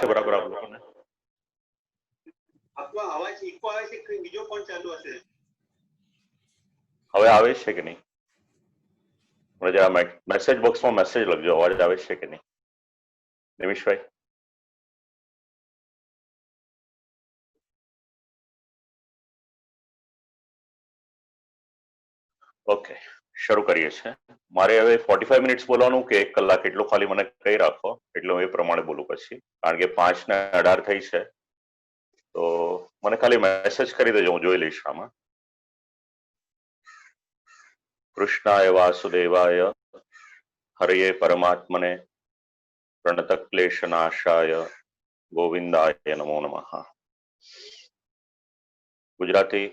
છે બરાબર આપ લોકોને? આપનો અવાજ ઇકો આવે છે કે બીજો ફોન ચાલુ હશે? હવે આવે છે કે નહીં? જરા મેસેજ બોક્સમાં મેસેજ લખજો, અવાજ આવે છે કે નહીં. નિમિષભાઈ. ઓકે, શરૂ કરીએ છીએ. મારે હવે 45 મિનિટ્સ બોલવાનું કે 1 કલાક એટલું ખાલી મને કહી રાખો, એટલે હું એ પ્રમાણે બોલું પછી. કારણ કે 5:18 થઈ છે, તો મને ખાલી મેસેજ કરી દેજો, હું જોઈ લઈશ આમાં. કૃષ્ણાય વાસુદેવાય હરયે પરમાત્મને પ્रणतक्लेशनाशाय ગોવિંદાય નમો નમઃ. ગુજરાતી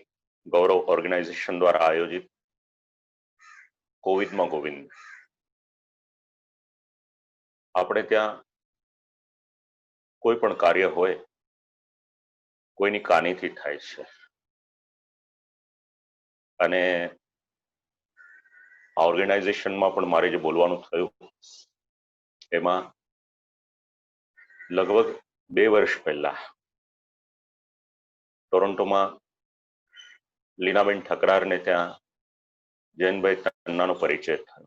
ગૌરવ ઓર્ગેનાઇઝેશન દ્વારા આયોજિત કોવિડમાં ગોવિંદ. આપણે ત્યાં કોઈ પણ કાર્ય હોય કોઈની કાનીથી થાય છે, અને આ ઓર્ગેનાઇઝેશનમાં પણ મારે જે બોલવાનું થયું એમાં લગભગ 2 વર્ષ પહેલા ટોરોન્ટોમાં લીનાબેન ઠકરારને ત્યાં જયંતભાઈ તન્નાનો પરિચય થયો,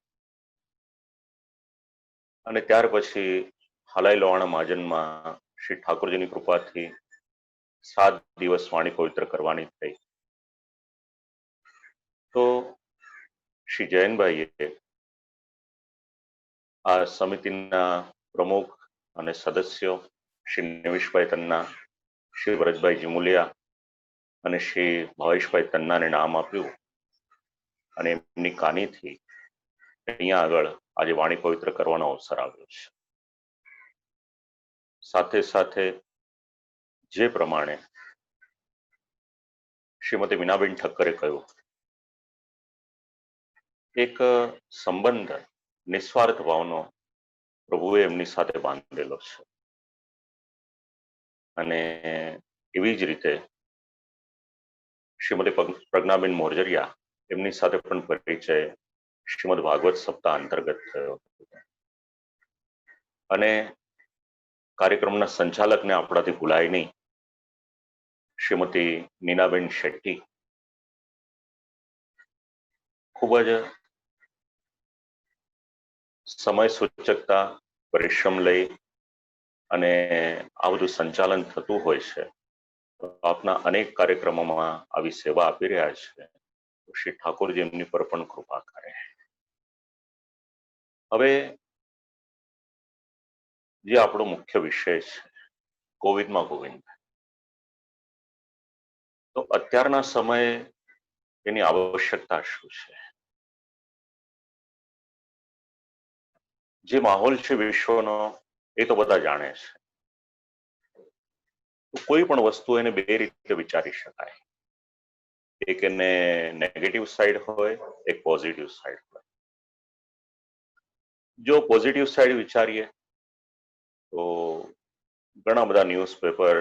અને ત્યાર પછી હલાઈ લોહાણા મહાજનમાં શ્રી ઠાકોરજીની કૃપાથી 7 દિવસ વાણી પવિત્ર કરવાની થઈ. તો શ્રી જયંતભાઈએ આ સમિતિના પ્રમુખ અને સદસ્યો શ્રી નિમિષભાઈ તન્ના, શ્રી ભરતભાઈ જીમુલિયા અને શ્રી ભાવેશભાઈ તન્નાને નામ આપ્યું, અને એમની કાનીથી અહીંયા આગળ આજે વાણી પવિત્ર કરવાનો અવસર આવ્યો છે. સાથે સાથે જે પ્રમાણે શ્રીમતી મીનાબેન ઠક્કરે કહ્યું, એક સંબંધ નિસ્વાર્થ ભાવનો પ્રભુએ એમની સાથે બાંધેલો છે, અને એવી જ રીતે શ્રીમતી પ્રજ્ઞાબેન મોરજરિયા, એમની સાથે પણ પરિચય શ્રીમદ ભાગવત સપ્તાહ અંતર્ગત થયો, અને કાર્યક્રમના સંચાલકને આપણાથી ભૂલાય નહીં, શ્રીમતી નીનાબેન શેટ્ટી ખૂબ જ સમય સૂચકતા, પરિશ્રમ લઈ અને આ બધું સંચાલન થતું હોય છે. આપના અનેક કાર્યક્રમોમાં આવી સેવા આપી રહ્યા છે. શ્રી ઠાકોરજી એમની પર પણ કૃપા કરે. હવે જે આપણો મુખ્ય વિષય છે, કોવિડમાં ગોવિંદ, તો અત્યારના સમયે એની આવશ્યકતા શું છે? જે માહોલ છે વિશ્વનો, એ તો બધા જાણે છે. તો કોઈ પણ વસ્તુ એને 2 રીતે વિચારી શકાય. એક એને નેગેટિવ સાઈડ હોય, એક પોઝિટિવ સાઈડ હોય. જો પોઝિટિવ સાઈડ વિચારીએ તો ઘણા બધા ન્યૂઝપેપર,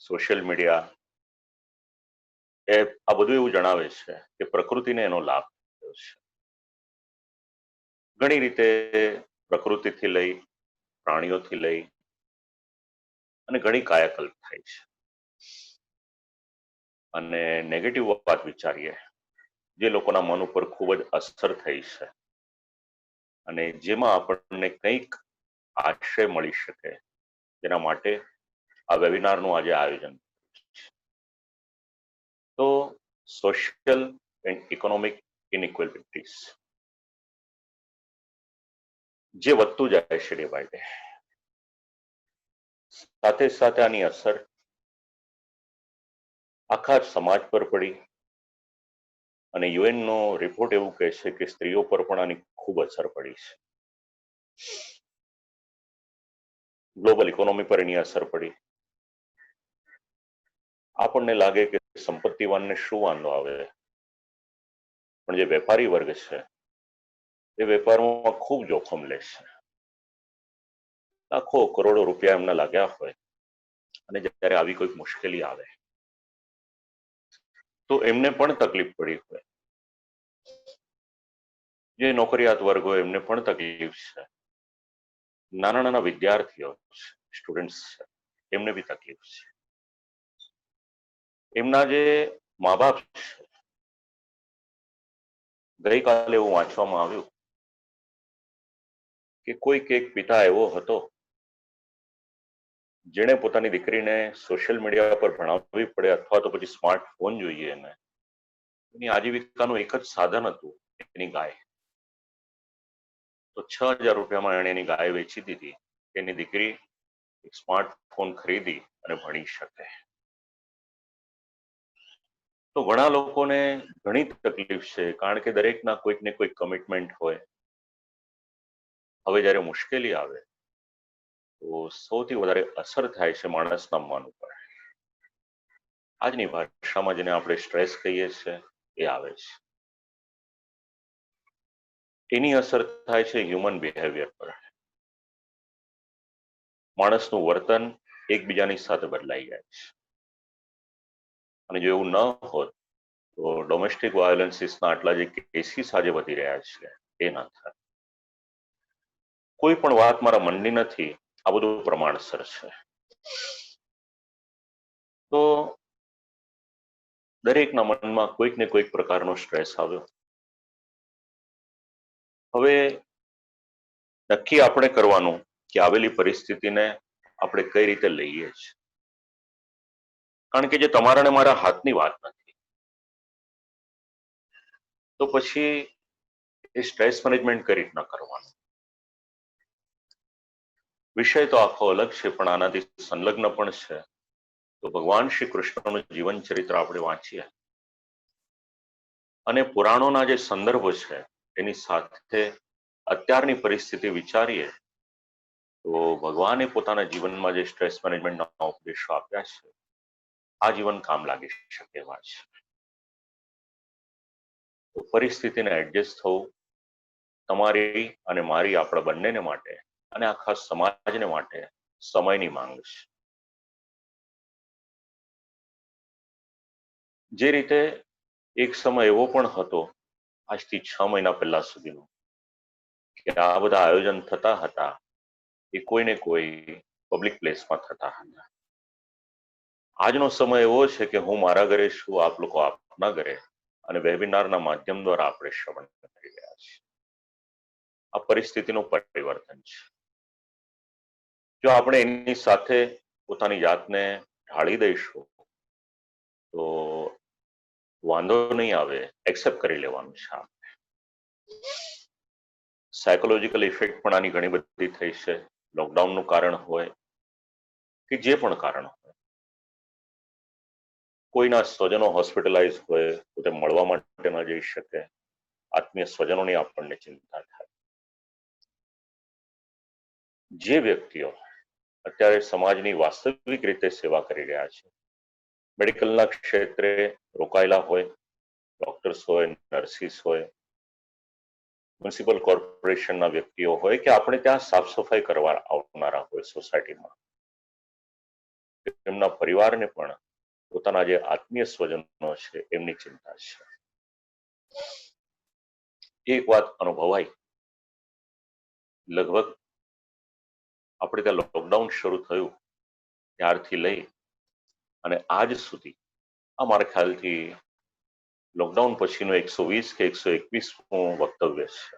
સોશિયલ મીડિયા આ બધું એવું જણાવે છે કે પ્રકૃતિને એનો લાભ થયો છે. ઘણી રીતે પ્રકૃતિથી લઈ, પ્રાણીઓથી લઈ અને ઘણી કાયાકલ્પ થાય છે. અને નેગેટિવ વાત વિચારીએ, જે લોકોના મન ઉપર ખૂબ જ અસર થઈ છે, અને જેમાં આપણને કંઈક આશ્રય મળી શકે, જેના માટે આ વેબિનારનું આજે આયોજન. તો સોશિયલ એન્ડ ઇકોનોમિક ઇનઇક્વાલિટીઝ જે વધતું જાય છે ડે બાય ડે, સાથે સાથે આની અસર આખા સમાજ પર પડી, અને યુએનનો રિપોર્ટ એવું કહે છે કે સ્ત્રીઓ પર પણ આની ખૂબ અસર પડી છે. ગ્લોબલ ઇકોનોમી પર એની અસર પડી. આપણને લાગે કે સંપત્તિવાનને શું વાંધો આવે, પણ જે વેપારી વર્ગ છે એ વેપારમાં ખૂબ જોખમ લે છે. લાખો કરોડો રૂપિયા એમને લાગ્યા હોય, અને જ્યારે આવી કોઈ મુશ્કેલી આવે તો એમને પણ તકલીફ પડી હોય. જે નોકરિયાત વર્ગ હોય એમને પણ તકલીફ છે. નાના નાના વિદ્યાર્થીઓ, સ્ટુડન્ટ્સ છે, એમને બી તકલીફ છે. એમના જે મા બાપ છે, ગઈકાલે એવું વાંચવામાં આવ્યું કે કોઈક એક પિતા એવો હતો જેણે પોતાની દીકરીને સોશિયલ મીડિયા પર ભણાવવી પડે અથવા તો પછી સ્માર્ટફોન જોઈએ એને, એની આજીવિકાનું એક જ સાધન હતું, એની ગાય. તો 6,000 રૂપિયામાં એણે એની ગાય વેચી દીધી, એની દીકરી એક સ્માર્ટફોન ખરીદી અને ભણી શકે. તો ઘણા લોકોને ઘણી તકલીફ છે, કારણ કે દરેકના કોઈક ને કોઈક કમિટમેન્ટ હોય. હવે જ્યારે મુશ્કેલી આવે તો સૌથી વધારે અસર થાય છે માણસના મન ઉપર. આજની ભાષામાં જેને આપણે સ્ટ્રેસ કહીએ છીએ એ આવે છે. એની અસર થાય છે હ્યુમન બિહેવિયર પર. માણસનું વર્તન એકબીજાની સાથે બદલાઈ જાય છે. અને જો એવું ન હોત તો ડોમેસ્ટિક વાયોલન્સીસના આટલા જે કેસીસ આજે વધી રહ્યા છે એ ન થાય. કોઈ પણ વાત મારા મનની નથી, આ બધું પ્રમાણસર છે. તો દરેકના મનમાં કોઈક ને કોઈક પ્રકારનો સ્ટ્રેસ આવ્યો. હવે નક્કી આપણે કરવાનું કે આવેલી પરિસ્થિતિને આપણે કઈ રીતે લઈએ છીએ, કારણ કે જે તમારા ને મારા હાથની વાત નથી. તો પછી એ સ્ટ્રેસ મેનેજમેન્ટ કઈ રીતના કરવાનું. વિષય તો આખો અલગ છે, પણ આનાથી સંલગ્ન પણ છે. તો ભગવાન શ્રી કૃષ્ણનું જીવન ચરિત્ર આપણે વાંચીએ અને પુરાણોના જે સંદર્ભો છે એની સાથે અત્યારની પરિસ્થિતિ વિચારીએ તો ભગવાને પોતાના જીવનમાં જે સ્ટ્રેસ મેનેજમેન્ટના ઉપદેશો આપ્યા છે આ જીવન કામ લાગી શકે એવા છે. તો પરિસ્થિતિને એડજસ્ટ થવું તમારી અને મારી, આપણા બંનેને માટે અને આખા સમાજને માટે સમયની માંગ છે. જે રીતે એક સમય એવો પણ હતો આજથી 6 મહિના પહેલા સુધીનો કે આ બધા આયોજન થતા હતા એ કોઈને કોઈ પબ્લિક પ્લેસમાં થતા હતા. આજનો સમય એવો છે કે હું મારા ઘરે છું, આપ લોકો આપના ઘરે, અને વેબિનારના માધ્યમ દ્વારા આપણે શ્રવણ કરી રહ્યા છીએ. આ પરિસ્થિતિનું પરિવર્તન છે. જો આપણે એની સાથે પોતાની જાતને ઢાળી દઈશું તો વાંધો નહીં આવે, એક્સેપ્ટ કરી લેવાનું છે. સાયકોલોજીકલ ઇફેક્ટ પણ આની ઘણી બધી થઈ છે. લોકડાઉનનું કારણ હોય કે જે પણ કારણ હોય, કોઈના સ્વજનો હોસ્પિટલાઇઝ હોય તો તે મળવા માટે ન જઈ શકે, આત્મીય સ્વજનોની આપણને ચિંતા થાય. જે વ્યક્તિઓ અત્યારે સમાજની વાસ્તવિક રીતે સેવા કરી રહ્યા છે, મેડિકલના ક્ષેત્રે રોકાયેલા હોય, ડોક્ટર્સ હોય, નર્સિસ હોય, મ્યુનિસિપલ કોર્પોરેશનના વ્યક્તિઓ હોય કે આપણે ત્યાં સાફ સફાઈ કરવા આવનારા હોય સોસાયટીમાં, એમના પરિવારને પણ પોતાના જે આત્મીય સ્વજનો છે એમની ચિંતા છે. એક વાત અનુભવાઈ, લગભગ આપણે ત્યાં લોકડાઉન શરૂ થયું ત્યારથી લઈ અને આજ સુધી આ મારા ખ્યાલથી લોકડાઉન પછીનું 120 કે 121મું વક્તવ્ય છે.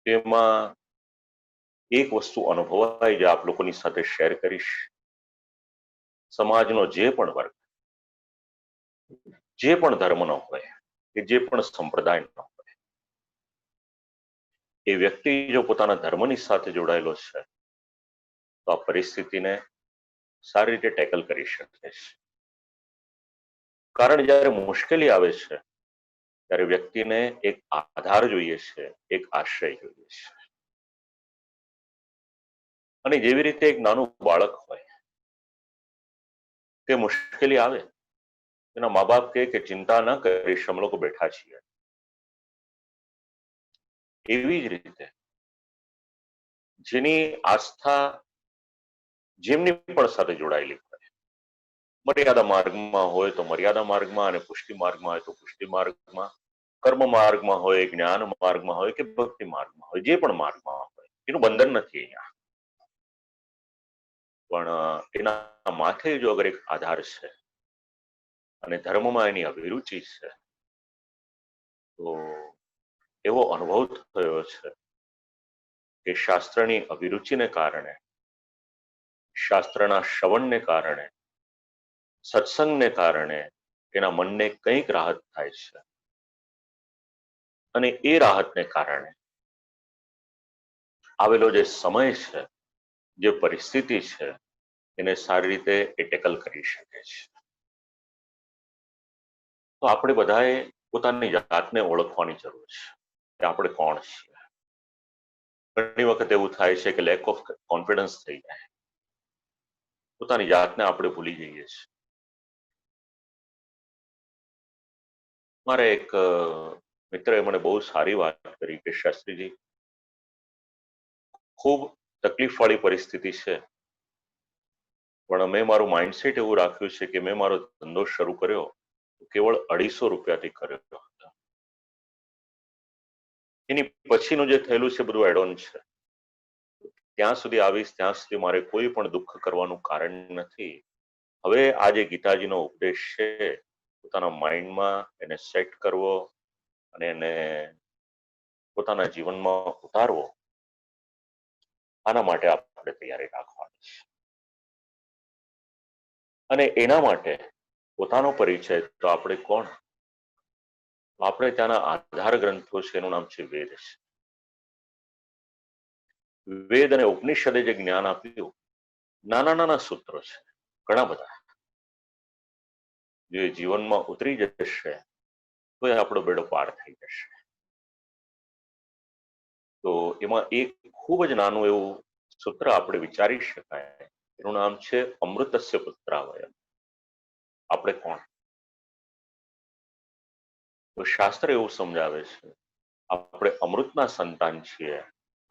તેમાં એક વસ્તુ અનુભવાય જે આપ લોકોની સાથે શેર કરીશ. સમાજનો જે પણ વર્ગ, જે પણ ધર્મનો હોય કે જે પણ સંપ્રદાયનો હોય, એ વ્યક્તિ જો પોતાના ધર્મની સાથે જોડાયેલો છે તો આ પરિસ્થિતિને સારી રીતે ટેકલ કરી શકે છે. કારણ જ્યારે મુશ્કેલી આવે છે ત્યારે વ્યક્તિને એક આધાર જોઈએ છે, એક આશ્રય જોઈએ છે. અને જેવી રીતે એક નાનું બાળક હોય, તે મુશ્કેલી આવે એના મા બાપ કહે કે ચિંતા ન કરીશ, અમે લોકો બેઠા છીએ. એવી જ રીતે જેની આસ્થા જેમની પણ સાથે જોડાયેલી હોય, મર્યાદા માર્ગમાં હોય તો મર્યાદા માર્ગમાં, અને પુષ્ટિ માર્ગમાં હોય તો પુષ્ટિ માર્ગમાં, કર્મ માર્ગમાં હોય, જ્ઞાન માર્ગમાં હોય કે ભક્તિ માર્ગમાં હોય, જે પણ માર્ગમાં હોય, એનું બંધન નથી અહીંયા. પણ એના માથે જો અગર એક આધાર છે અને ધર્મમાં એની અભિરુચિ છે, તો એવો અનુભવ થયો છે કે શાસ્ત્રની અભિરુચિને કારણે, શાસ્ત્રના શ્રવણને કારણે, સત્સંગને કારણે એના મનને કંઈક રાહત થાય છે. અને એ રાહતને કારણે આવેલો જે સમય છે, જે પરિસ્થિતિ છે, એને સારી રીતે એ ટેકલ કરી શકે છે. તો આપણે બધાએ પોતાની જાતને ઓળખવાની જરૂર છે કે આપણે કોણ છીએ. ઘણી વખત એવું થાય છે કે લેક ઓફ કોન્ફિડન્સ થઈ જાય, પોતાની જાતને આપણે ભૂલી જઈએ છીએ. મારે એક મિત્રએ મને બહુ સારી વાત કરી કે શાસ્ત્રીજી, ખૂબ તકલીફવાળી પરિસ્થિતિ છે, પણ મેં મારું માઇન્ડસેટ એવું રાખ્યું છે કે મેં મારો ધંધો શરૂ કર્યો કેવળ 250 રૂપિયાથી કર્યો હતો. એની પછીનું જે થયેલું છે બધું એડ ઓન છે. ત્યાં સુધી આવીશ ત્યાં સુધી મારે કોઈ પણ દુઃખ કરવાનું કારણ નથી. હવે આ જે ગીતાજીનો ઉપદેશ છે, પોતાના માઇન્ડમાં એને સેટ કરવો અને એને પોતાના જીવનમાં ઉતારવો, આના માટે આપણે તૈયારી રાખવાની છે. અને એના માટે પોતાનો પરિચય, તો આપણે કોણ? આપણે ત્યાંના આધાર ગ્રંથો છે, એનું નામ છે વેદ છે. વેદ અને ઉપનિષદે જે જ્ઞાન આપ્યું, નાના નાના સૂત્રો છે, ઘણા બધા, જે જીવનમાં ઉતરી જશે તો એ આપણો બેડો પાર થઈ જશે. તો એમાં એક ખૂબ જ નાનું એવું સૂત્ર આપણે વિચારી શકાય, એનું નામ છે અમૃતસ્ય પુત્રાવયમ. આપણે કોણ? તો શાસ્ત્ર એવું સમજાવે છે, આપણે અમૃતના સંતાન છીએ,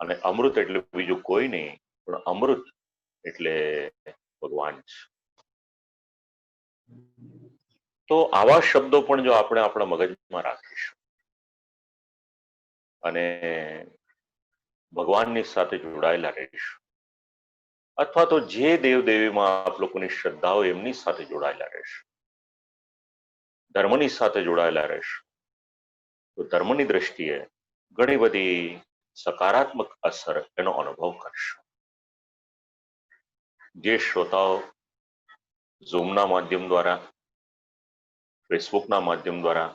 અને અમૃત એટલે બીજું કોઈ નહીં પણ અમૃત એટલે ભગવાન છે. તો આવા શબ્દો પણ જો આપણે આપણા મગજમાં રાખીશું અને ભગવાનની સાથે જોડાયેલા રહીશું, અથવા તો જે દેવદેવીમાં આપ લોકોની શ્રદ્ધા હોય એમની સાથે જોડાયેલા રહેશું, ધર્મની સાથે જોડાયેલા રહેશું, તો ધર્મની દ્રષ્ટિએ ઘણી બધી સકારાત્મક અસર એનો અનુભવ કરશો. જે શ્રોતાઓ ઝૂમના માધ્યમ દ્વારા, ફેસબુકના માધ્યમ દ્વારા,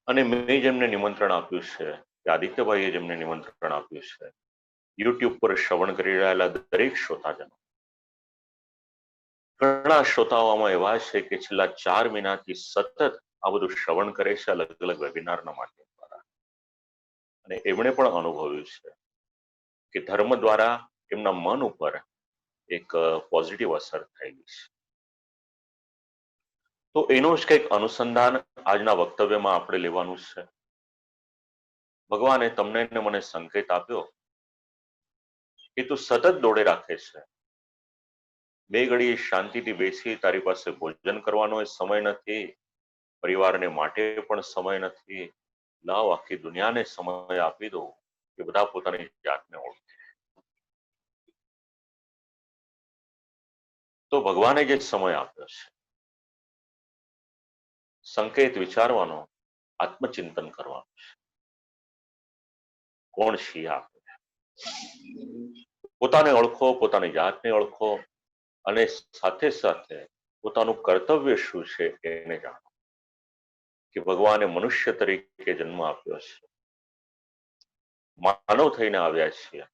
અને મેં જેમને નિમંત્રણ આપ્યું છે, કે આદિત્યભાઈએ જેમને નિમંત્રણ આપ્યું છે, યુટ્યુબ પર શ્રવણ કરી રહેલા દરેક શ્રોતાજનો, ઘણા શ્રોતાઓમાં એવા છે કે છેલ્લા 4 મહિનાથી સતત આ બધું શ્રવણ કરે છે, અલગ અલગ વેબિનારના માધ્યમ દ્વારા. અને એમણે પણ અનુભવ્યું છે કે ધર્મ દ્વારા એમના મન ઉપર એક પોઝિટિવ અસર થયેલી છે. તો એનું જ કંઈક અનુસંધાન આજના વક્તવ્યમાં આપણે લેવાનું છે. ભગવાને તમને ને મને સંકેત આપ્યો કે તું સતત દોડે રાખે છે, 2 ઘડી શાંતિથી બેસી તારી પાસે ભોજન કરવાનો સમય નથી, પરિવારને માટે પણ સમય નથી, લાવ આખી દુનિયાને સમય આપી દો કે બધા પોતાની જાતને ઓળખે. તો ભગવાને જે સમય આપ્યો છે, સંકેત વિચારવાનો, આત્મચિંતન કરવાનું છે. કોણ છીએ આપણે? પોતાને ઓળખો, પોતાની જાતને ઓળખો, અને સાથે સાથે પોતાનું કર્તવ્ય શું છે એને જાણો. કે ભગવાને મનુષ્ય તરીકે જન્મ આપ્યો છે, માનવ થઈને આવ્યા છીએ,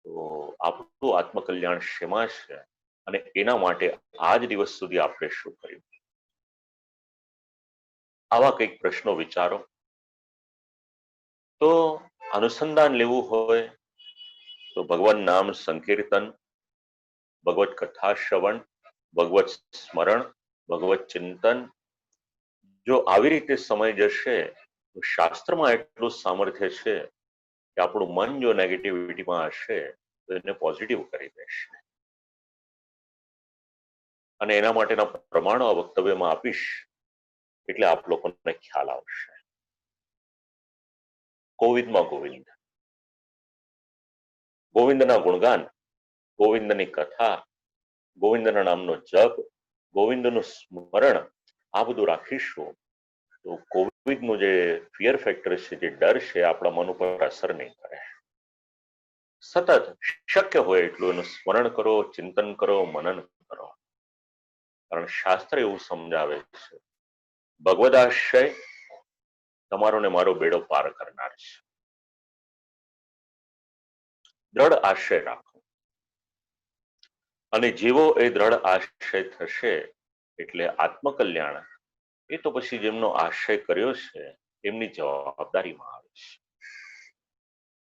તો આપણું આત્મકલ્યાણ શેમાં છે, અને એના માટે આજ દિવસ સુધી આપણે શું કર્યું? આવા કંઈક પ્રશ્નો વિચારો. તો અનુસંધાન લેવું હોય તો ભગવાન નામ સંકીર્તન, ભગવત કથા શ્રવણ, ભગવત સ્મરણ, ભગવત ચિંતન, જો આવી રીતે સમય જશે તો શાસ્ત્રમાં એટલું સામર્થ્ય છે કે આપણું મન જો નેગેટિવિટીમાં હશે તો એને પોઝિટિવ કરી દેશે. અને એના માટેના પ્રમાણો આ વક્તવ્યમાં આપીશ એટલે આપ લોકોને ખ્યાલ આવશે. કોવિદમાં ગોવિંદ, ગોવિંદના ગુણગાન, ગોવિંદની કથા, ગોવિંદના નામનો જપ, ગોવિંદનું સ્મરણ આ બધું રાખીશું તો કોવિડનું જે ફિયર ફેક્ટર છે, જે ડર છે, આપણા મન ઉપર અસર નહીં કરે. સતત શક્ય હોય એટલું એનું સ્મરણ કરો, ચિંતન કરો, મનન કરો. કારણ શાસ્ત્ર એવું સમજાવે છે, ભગવદાશ્રય તમારો ને મારો બેડો પાર કરનાર છે. દ્રઢ આશ્રય રાખો, અને જેવો એ દ્રઢ આશ્રય થશે એટલે આત્મકલ્યાણ એ તો પછી જેમનો આશ્રય કર્યો છે એમની જવાબદારીમાં આવે છે.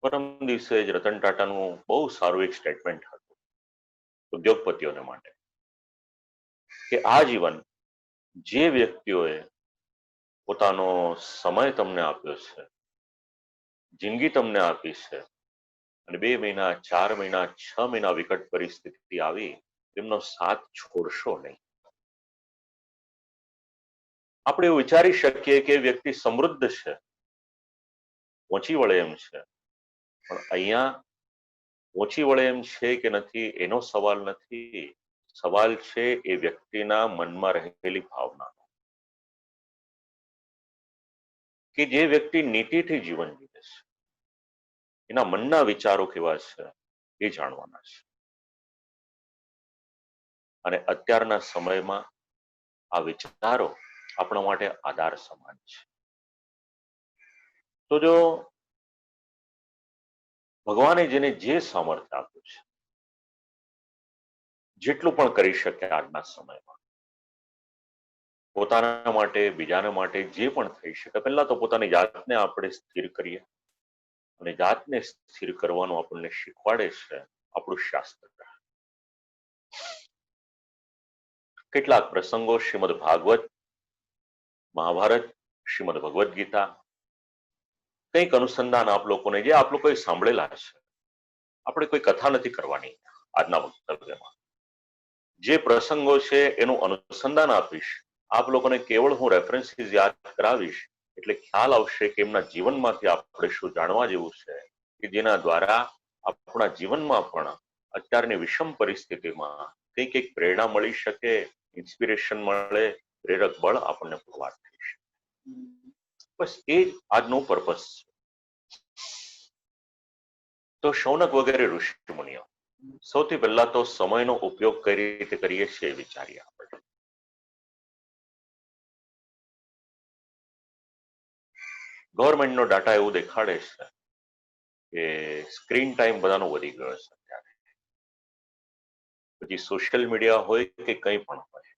પરમ દિવસે જ રતન ટાટાનું બહુ સારું એક સ્ટેટમેન્ટ હતું ઉદ્યોગપતિઓને માટે, કે આ જીવન જે વ્યક્તિઓએ પોતાનો સમય તમને આપ્યો છે, જિંદગી તમને આપી છે, અને 2 મહિના, 4 મહિના, 6 મહિના વિકટ પરિસ્થિતિ આવી, તેમનો સાથ છોડશો નહીં. આપણે એવું વિચારી શકીએ કે વ્યક્તિ સમૃદ્ધ છે, પહોંચી વળે એમ છે, પણ અહીંયા પહોંચી વળે એમ છે કે નથી એનો સવાલ નથી. સવાલ છે એ વ્યક્તિના મનમાં રહેલી ભાવના, કે જે વ્યક્તિ નીતિથી જીવન જીવે છે એના મનના વિચારો કેવા છે એ જાણવાના છે. અને અત્યારના સમયમાં આ વિચારો આપણા માટે આધાર સમાન છે. તો જો ભગવાને જેને જે સામર્થ્ય આપ્યું છે, જેટલું પણ કરી શકે આજના સમયમાં, પોતાના માટે, બીજાના માટે જે પણ થઈ શકે, પહેલા તો પોતાની જાતને આપણે સ્થિર કરીએ. અને જાતને સ્થિર કરવાનું આપણને શીખવાડે છે આપણું શાસ્ત્ર. કેટલાક પ્રસંગો શ્રીમદ ભાગવત, મહાભારત, શ્રીમદ ભગવદ્ ગીતા, કંઈક અનુસંધાન આપ લોકોને જે આપ લોકોએ સાંભળેલા છે. આપણે કોઈ કથા નથી કરવાની આજના વક્તવ્યમાં. જે પ્રસંગો છે એનું અનુસંધાન આપીશ, આપ લોકોને કેવળ હું રેફરન્સીસ યાદ કરાવીશ, એટલે ખ્યાલ આવશે કે એમના જીવનમાંથી આપણે શું જાણવા જેવું છે, કે જેના દ્વારા આપણા જીવનમાં પણ અત્યારની વિષમ પરિસ્થિતિમાં કંઈક પ્રેરણા મળી શકે, ઇન્સ્પિરેશન મળે, પ્રેરક બળ આપણને પુરવાર થઈ શકે. બસ એ જ આજનો પર્પસ છે. તો શૌનક વગેરે ઋષિ મુનિઓ સૌથી પહેલા તો સમયનો ઉપયોગ કઈ રીતે કરીએ છીએ એ વિચારીએ આપણે. ગવર્મેન્ટનો ડાટા એવું દેખાડે છે કે સ્ક્રીન ટાઈમ બધાનો વધી ગયો છે અત્યારે. પછી સોશિયલ મીડિયા હોય કે કંઈ પણ હોય,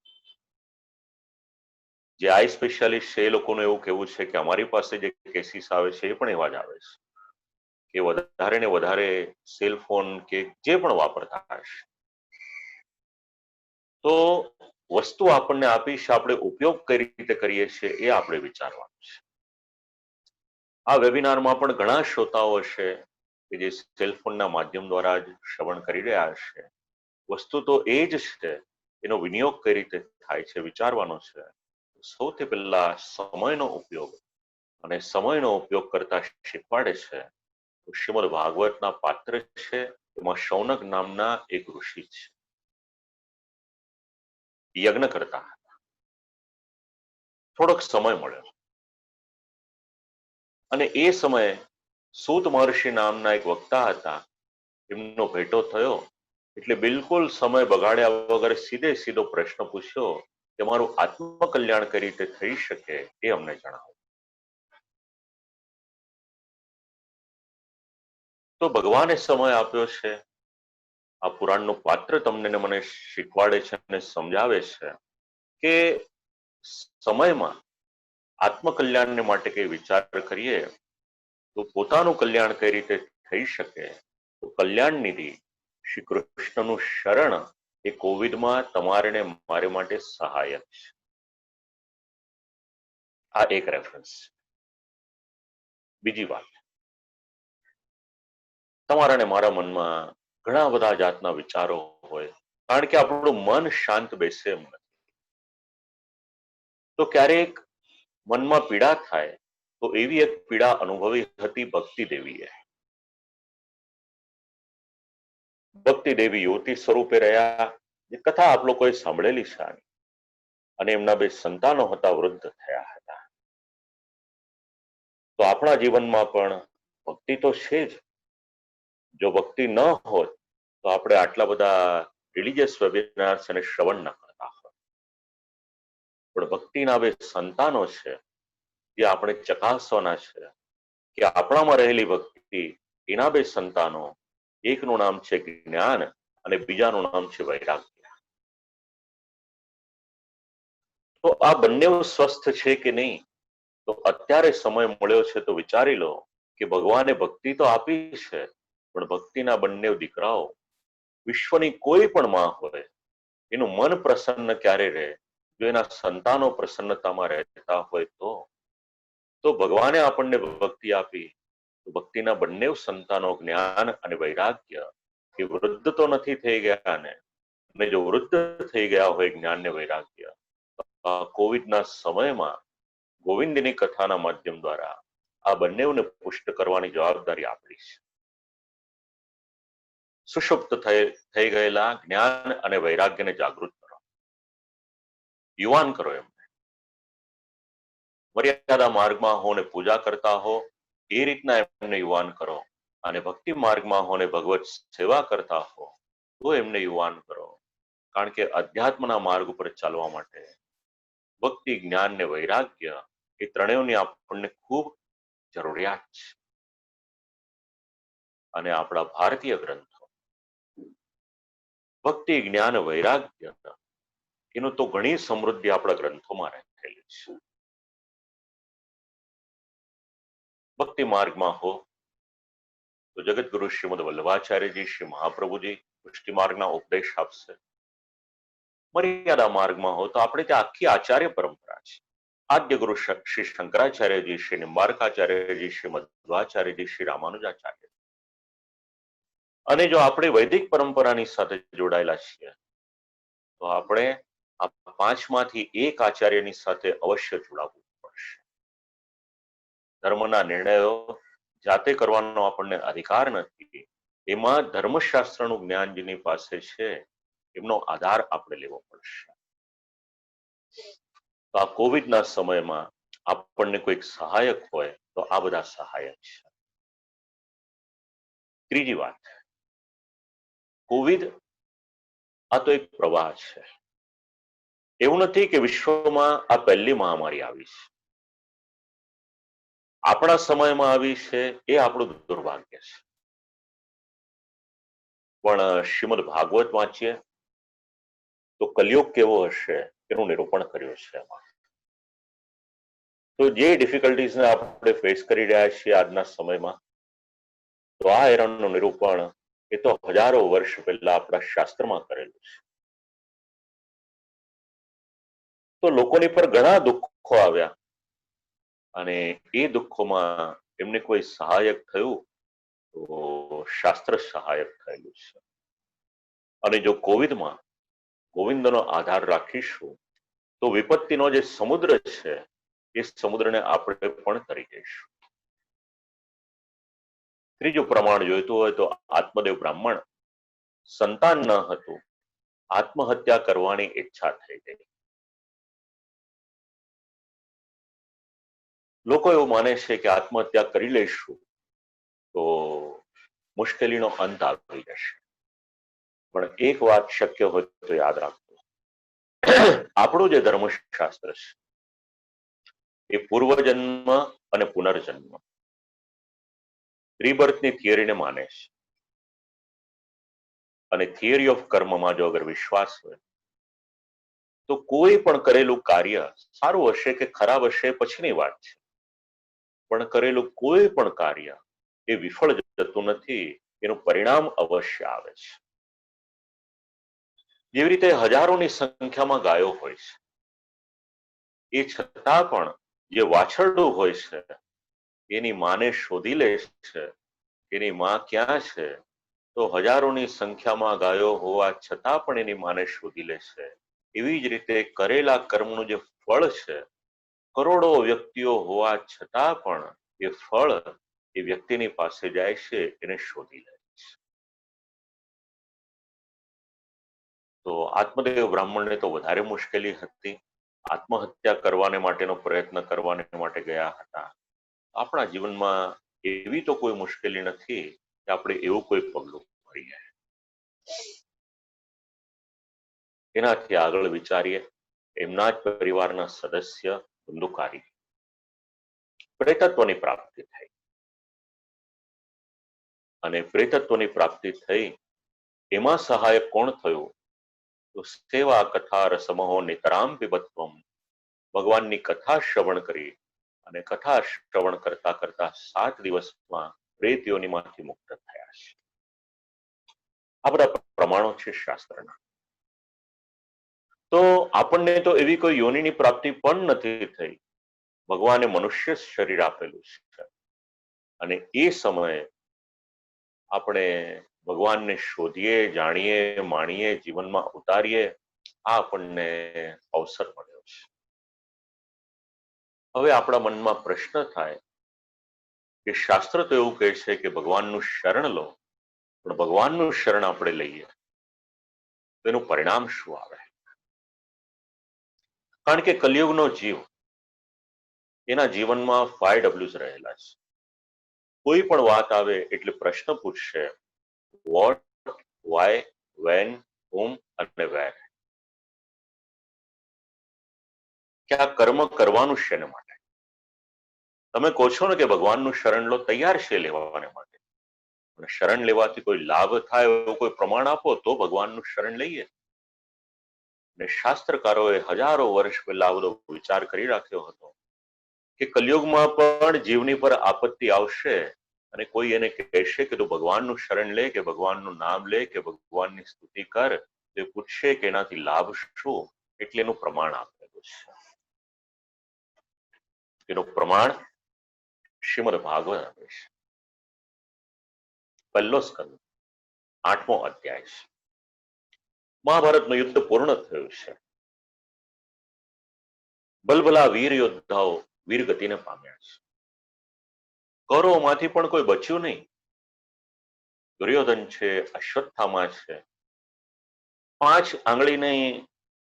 જે આઈ સ્પેશિયાલિસ્ટ છે એ લોકોનું એવું કહેવું છે કે અમારી પાસે જે કેસીસ આવે છે એ પણ એવા જ આવે છે કે વધારે ને વધારે સેલફોન કે જે પણ વાપરતા હશે. તો વસ્તુ આપણને આપી છે, આપણે ઉપયોગ કઈ રીતે કરીએ છીએ એ આપણે વિચારવાનું છે. આ વેબિનારમાં પણ ઘણા શ્રોતાઓ હશે કે જે સેલફોનના માધ્યમ દ્વારા જ શ્રવણ કરી રહ્યા હશે. વસ્તુ તો એ જ છે, એનો વિનિયોગ કઈ રીતે થાય છે વિચારવાનો છે. સૌથી પહેલા સમયનો ઉપયોગ, અને સમયનો ઉપયોગ કરતા શીખવાડે છે શ્રીમદ ભાગવતના પાત્ર છે, એમાં શૌનક નામના એક ઋષિ છે. યજ્ઞ કરતા હતા, થોડોક સમય મળ્યો, અને એ સમયે સૂત મહર્ષિ નામના એક વક્તા હતા, એમનો ભેટો થયો. એટલે બિલકુલ સમય બગાડ્યા વગર સીધો પ્રશ્ન પૂછ્યો કે મારું આત્મકલ્યાણ કઈ રીતે થઈ શકે એ અમને જણાવો. તો ભગવાને સમય આપ્યો છે. આ પુરાણનું પાત્ર તમને ને મને શીખવાડે છે અને સમજાવે છે કે સમયમાં આત્મકલ્યાણને માટે કઈ વિચાર કરીએ તો પોતાનું કલ્યાણ કઈ રીતે થઈ શકે. તો કલ્યાણ નિધિ શ્રી કૃષ્ણનું શરણ એ કોવિડમાં તમારે ને મારે માટે સહાયક છે. આ એક રેફરન્સ. બીજી વાત, તમારા ને મારા મનમાં ઘણા બધા જાતના વિચારો હોય, કારણ કે આપણું મન શાંત બેસે એમ નથી. તો ક્યારેક મનમાં પીડા થાય, તો એવી એક પીડા અનુભવી હતી ભક્તિ દેવીએ. ભક્તિ દેવી યુવતી સ્વરૂપે રહ્યા, જે કથા આપ લોકોએ સાંભળેલી છે આની. અને એમના 2 સંતાનો હતા, વૃદ્ધ થયા હતા. તો આપણા જીવનમાં પણ ભક્તિ તો છે જ. જો ભક્તિ ન હોત તો આપણે આટલા બધા રિલિજિયસ વેબિનાર્સ અને શ્રવણ ન કરતા હોત. પણ ભક્તિના 2 સંતાનો છે જે આપણે ચકાસવાના છે કે આપણામાં રહેલી ભક્તિ, એના 2 સંતાનો, એકનું નામ છે જ્ઞાન અને બીજાનું નામ છે વૈરાગ્ય. તો આ બંને સ્વસ્થ છે કે નહીં? તો અત્યારે સમય મળ્યો છે તો વિચારી લો કે ભગવાને ભક્તિ તો આપી છે, પણ ભક્તિના બંને દીકરાઓ, વિશ્વની કોઈ પણ માં હોય, એનું મન પ્રસન્ન ક્યારે રહે? જો એના સંતાનો પ્રસન્નતામાં રહેતા હોય તો ભગવાને આપણને ભક્તિ આપી, તો ભક્તિના બંને સંતાનો જ્ઞાન અને વૈરાગ્ય, એ વૃદ્ધ તો નથી થઈ ગયા ને. અને જો વૃદ્ધ થઈ ગયા હોય જ્ઞાન ને વૈરાગ્ય, કોવિડના સમયમાં ગોવિંદની કથાના માધ્યમ દ્વારા આ બંનેને પુષ્ટ કરવાની જવાબદારી આપણી છે. સુષુપ્ત થઈ ગયેલા જ્ઞાન અને વૈરાગ્યને જાગૃત કરો, યુવાન કરો. એમને મર્યાદા માર્ગમાં હો ને પૂજા કરતા હો, એ રીતના એમને યુવાન કરો. અને ભક્તિ માર્ગમાં હો ને ભગવત સેવા કરતા હો તો એમને યુવાન કરો. કારણ કે અધ્યાત્મના માર્ગ ઉપર ચાલવા માટે ભક્તિ, જ્ઞાન ને વૈરાગ્ય, એ ત્રણેયની આપણને ખૂબ જરૂરિયાત છે. અને આપણા ભારતીય ગ્રંથો ભક્તિ, જ્ઞાન, વૈરાગ્ય, એનું તો ઘણી સમૃદ્ધિ આપણા ગ્રંથોમાં રહેલી છે. ભક્તિ માર્ગમાં હો તો જગતગુરુ શ્રીમદ વલ્લભાચાર્યજી, શ્રી મહાપ્રભુજી પુષ્ટિ માર્ગના ઉપદેશ આપશે. મર્યાદા માર્ગમાં હો તો આપણે ત્યાં આખી આચાર્ય પરંપરા છે. આદ્ય ગુરુ શ્રી શંકરાચાર્યજી, શ્રી નિંબાર્કાચાર્યજી, શ્રી મધ્વાચાર્યજી, શ્રી રામાનુજાચાર્ય. અને જો આપણે વૈદિક પરંપરાની સાથે જોડાયેલા છીએ તો આપણે આ 5માંથી એક આચાર્યની સાથે અવશ્ય જોડાવવું પડશે. ધર્મના નિર્ણયો જાતે કરવાનો આપણને અધિકાર નથી. એમાં ધર્મશાસ્ત્રનું જ્ઞાન જેની પાસે છે એમનો આધાર આપણે લેવો પડશે. તો આ કોવિડના સમયમાં આપણને કોઈક સહાયક હોય તો આ બધા સહાયક છે. ત્રીજી વાત, કોવિડ આ તો એક પ્રવાહ છે. એવું નથી કે વિશ્વમાં આ પહેલી મહામારી આવી છે. આપણા સમયમાં આવી છે એ આપણું દુર્ભાગ્ય છે. પણ શ્રીમદ ભાગવત વાંચીએ તો કલયુગ કેવો હશે એનું નિરૂપણ કર્યું છે એમાં. તો જે ડિફિકલ્ટીઝને આપણે ફેસ કરી રહ્યા છીએ આજના સમયમાં, તો આ હેરાનનું નિરૂપણ એ તો હજારો વર્ષ પહેલા આપણા શાસ્ત્રમાં કરેલું છે. તો લોકોની પર ઘણા દુઃખો આવ્યા અને એ દુઃખોમાં એમને કોઈ સહાયક થયું તો શાસ્ત્ર સહાયક થયેલું છે. અને જો કોવિડમાં ગોવિંદનો આધાર રાખીશું તો વિપત્તિનો જે સમુદ્ર છે એ સમુદ્રને આપણે પણ તરી જઈશું. ત્રીજું પ્રમાણ જોઈતું હોય તો આત્મદેવ બ્રાહ્મણ, સંતાન ન હતું, આત્મહત્યા કરવાની ઈચ્છા થઈ ગઈ. લોકો એવું માને છે કે આત્મહત્યા કરી લઈશું તો મુશ્કેલીનો અંત આવી જશે. પણ એક વાત શક્ય હોય તો યાદ રાખજો, આપણું જે ધર્મશાસ્ત્ર છે એ પૂર્વજન્મ અને પુનર્જન્મ, રીબર્થની થિયરીને માને છે. અને થિયરી ઓફ કર્મમાં જો અગર વિશ્વાસ હોય તો કોઈ પણ કરેલું કાર્ય સારું હશે કે ખરાબ હશે પછીની વાત છે, પણ કરેલું કોઈ પણ કાર્ય એ વિફળ જતું નથી, એનું પરિણામ અવશ્ય આવે છે. જેવી રીતે હજારોની સંખ્યામાં ગાયો હોય છે, એ છતાં પણ જે વાછરડું હોય છે એની માને શોધી લે છે, એની માં ક્યાં છે, તો હજારોની સંખ્યામાં ગાયો હોવા છતાં પણ એની માને શોધી લે છે. એવી જ રીતે કરેલા કર્મનું જે ફળ છે, કરોડો વ્યક્તિઓ હોવા છતાં પણ એ ફળ એ વ્યક્તિની પાસે જાય છે, એને શોધી લે છે. તો આત્મદેવ બ્રાહ્મણને તો વધારે મુશ્કેલી હતી, આત્મહત્યા કરવાને માટેનો પ્રયત્ન કરવાને માટે ગયા હતા. આપણા જીવનમાં એવી તો કોઈ મુશ્કેલી નથી કે આપણે એવું કોઈ પગલું ભરીએ. એનાથી આગળ વિચારીએ, એમના જ પરિવારના સદસ્ય બંદુકારી પ્રેતત્વની પ્રાપ્તિ થઈ, અને પ્રેતત્વની પ્રાપ્તિ થઈ એમાં સહાયક કોણ થયું? તો સેવા કથા રસમહો નિતરામ પિબત્વમ, ભગવાનની કથા શ્રવણ કરી અને કથા શ્રવણ કરતા કરતા 7 દિવસમાં પ્રેત યોનિમાંથી મુક્ત થયા છે. આ બધા પ્રમાણો છે શાસ્ત્રના. તો આપણને તો એવી કોઈ યોનિની પ્રાપ્તિ પણ નથી થઈ. ભગવાને મનુષ્ય શરીર આપેલું છે, અને એ સમયે આપણે ભગવાનને શોધીએ, જાણીએ, માણીએ, જીવનમાં ઉતારીએ, આ આપણને અવસર મળ્યો છે. હવે આપણા મનમાં પ્રશ્ન થાય કે શાસ્ત્ર તો એવું કહે છે કે ભગવાનનું શરણ લો, પણ ભગવાનનું શરણ આપણે લઈએ તેનું પરિણામ શું આવે? કારણ કે કલિયુગનો જીવ, એના જીવનમાં 5 Ws રહેલા છે. કોઈ પણ વાત આવે એટલે પ્રશ્ન પૂછશે, વોટ, વાય, વેન, whom અને વેર. કે આ કર્મ કરવાનું છે એના માટે. તમે કહો છો ને કે ભગવાનનું શરણ લો, તૈયાર છે લેવાને માટે, પણ શરણ લેવાથી કોઈ લાભ થાય એવું કોઈ પ્રમાણ આપો તો ભગવાનનું શરણ લઈએ. અને શાસ્ત્રકારોએ હજારો વર્ષ પહેલા બધો વિચાર કરી રાખ્યો હતો કે કલિયુગમાં પણ જીવની પર આપત્તિ આવશે, અને કોઈ એને કહેશે કે તું ભગવાનનું શરણ લે, કે ભગવાનનું નામ લે, કે ભગવાનની સ્તુતિ કર, તો એ પૂછશે કે એનાથી લાભ શું? એટલે એનું પ્રમાણ આપેલું છે. એનું પ્રમાણ શ્રીમદ ભાગવત આપે છે. 1લો સ્કંદ 8મો અધ્યાય છે. મહાભારતનું યુદ્ધ પૂર્ણ થયું છે. ભલભલા વીર યોદ્ધાઓ વીર ગતિને પામ્યા છે. કૌરવોમાંથી પણ કોઈ બચ્યું નહીં. દુર્યોધન છે, અશ્વત્થામા છે, 5 આંગળીની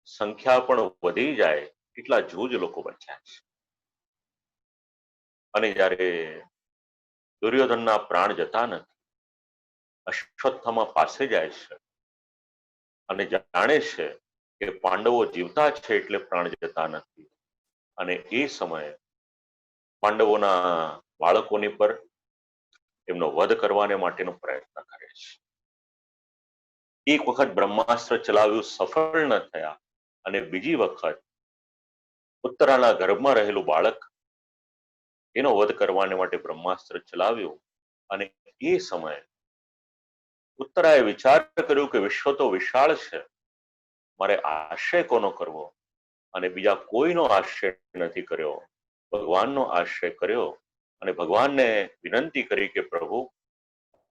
સંખ્યા પણ વધી જાય એટલા જૂજ લોકો બચ્યા છે. અને જ્યારે દુર્યોધનના પ્રાણ જતા નથી, અશ્વત્થામા પાસે જાય છે અને જાણે છે કે પાંડવો જીવતા છે એટલે પ્રાણ જતા નથી, અને એ સમયે પાંડવોના બાળકોની પર એમનો વધ કરવાને માટેનો પ્રયત્ન કરે છે. એક વખત બ્રહ્માસ્ત્ર ચલાવ્યું, સફળ ન થયા, અને બીજી વખત ઉત્તરાના ગર્ભમાં રહેલું બાળક, એનો વધ કરવાને માટે બ્રહ્માસ્ત્ર ચલાવ્યું, અને એ સમયે ઉત્તરાએ વિચાર કર્યો કે વિશ્વ તો વિશાળ છે, મારે આશ્રય કોનો કરવો? અને બીજા કોઈનો આશ્રય નથી કર્યો, ભગવાનનો આશ્રય કર્યો, અને ભગવાનને વિનંતી કરી કે પ્રભુ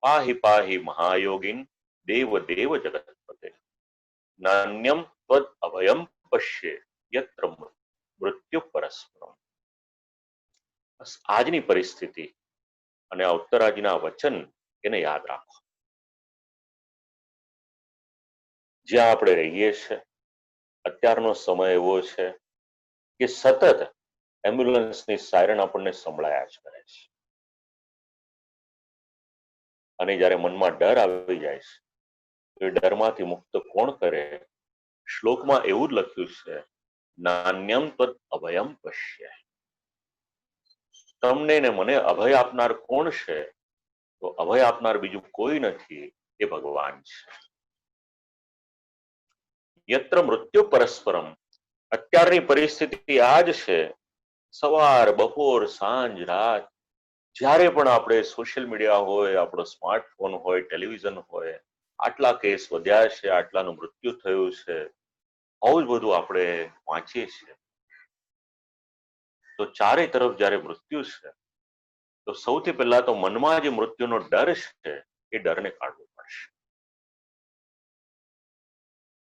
પાહી પાહી મહાયોગીન દેવ દેવ જગતપતે, નાન્યમ ત્વદ અભયમ પશ્યે યત્ર મૃત્યુ પરસ્પરમ. આજની પરિસ્થિતિ અને આ ઉત્તરાજીના વચન એને યાદ રાખો. જ્યાં આપણે રહીએ છીએ અત્યારનો સમય એવો છે કે સતત એમ્બ્યુલન્સની સાયરન આપણને સંભળાયા જ કરે છે. અને જ્યારે મનમાં ડર આવી જાય છે, તો એ ડરમાંથી મુક્ત કોણ કરે? શ્લોકમાં એવું જ લખ્યું છે, નાન્યમ તદ અભયમ પશ્ય. તમને ને મને અભય આપનાર કોણ છે? તો અભય આપનાર બીજું કોઈ નથી, એ ભગવાન છે. યત્ર મૃત્યુ પરસ્પરમ, અત્યારની પરિસ્થિતિ આ જ છે. સવાર, બપોર, સાંજ, રાત, જ્યારે પણ આપણે સોશિયલ મીડિયા હોય, આપણો સ્માર્ટફોન હોય, ટેલિવિઝન હોય, આટલા કેસ વધ્યા છે, આટલાનું મૃત્યુ થયું છે, આવું જ બધું આપણે વાંચીએ છીએ. તો ચારે તરફ જ્યારે મૃત્યુ છે, તો સૌથી પહેલા તો મનમાં જે મૃત્યુનો ડર છે, એ ડરને કાઢવો પડશે.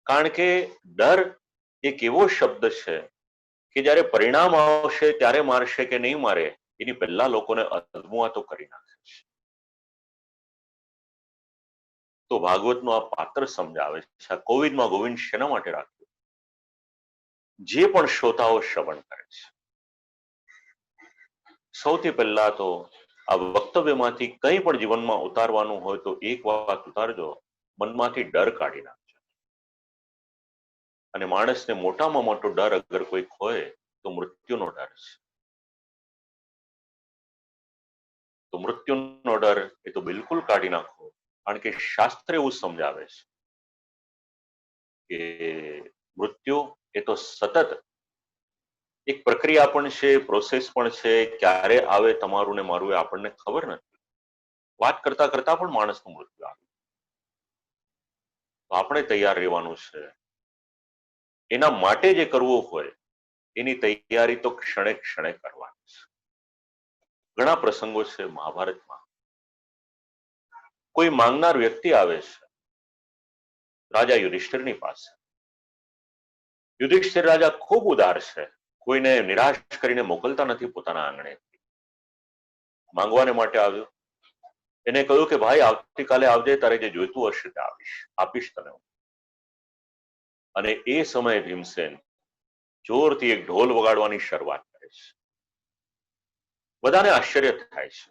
કારણ કે ડર એક એવો શબ્દ છે કે જ્યારે પરિણામ આવશે ત્યારે મારશે કે નહીં મારે, એની પહેલા લોકોને અદમુઆ તો કરી નાખે છે. તો ભાગવતનું આ પાત્ર સમજાવે છે. આ કોવિડમાં ગોવિંદ શેના માટે રાખ્યું? જે પણ શ્રોતાઓ શ્રવણ કરે છે, સૌથી પહેલા તો આ વક્તવ્યમાંથી કંઈ પણ જીવનમાં ઉતારવાનું હોય તો એક વાત ઉતારજો, મનમાંથી ડર કાઢી નાખજો. અને માણસને મોટામાં મોટો ડર અગર કોઈક હોય તો મૃત્યુનો ડર છે. તો મૃત્યુનો ડર એ તો બિલકુલ કાઢી નાખો, કારણ કે શાસ્ત્ર એવું સમજાવે છે કે મૃત્યુ એ તો સતત એક પ્રક્રિયા પણ છે, પ્રોસેસ પણ છે. ક્યારે આવે તમારું ને મારું એ આપણને ખબર નથી. વાત કરતા કરતા પણ માણસનું મૃત્યુ આવે. તો આપણે તૈયાર રહેવાનું છે. એના માટે જે કરવું હોય એની તૈયારી તો ક્ષણે ક્ષણે કરવાની છે. ઘણા પ્રસંગો છે મહાભારતમાં. કોઈ માંગનાર વ્યક્તિ આવે છે રાજા યુધિષ્ઠિરની પાસે. યુધિષ્ઠિર રાજા ખૂબ ઉદાર છે, કોઈને નિરાશ કરીને મોકલતા નથી પોતાના આંગણે. માંગવાને માટે આવ્યો. એને કહ્યું કે ભાઈ આવતીકાલે આવજે, તારે જે જોઈતું હશે તે આપીશ તને. અને એ સમયે ભીમસેન જોરથી એક ઢોલ વગાડવાની શરૂઆત કરે છે. બધાને આશ્ચર્ય થાય છે.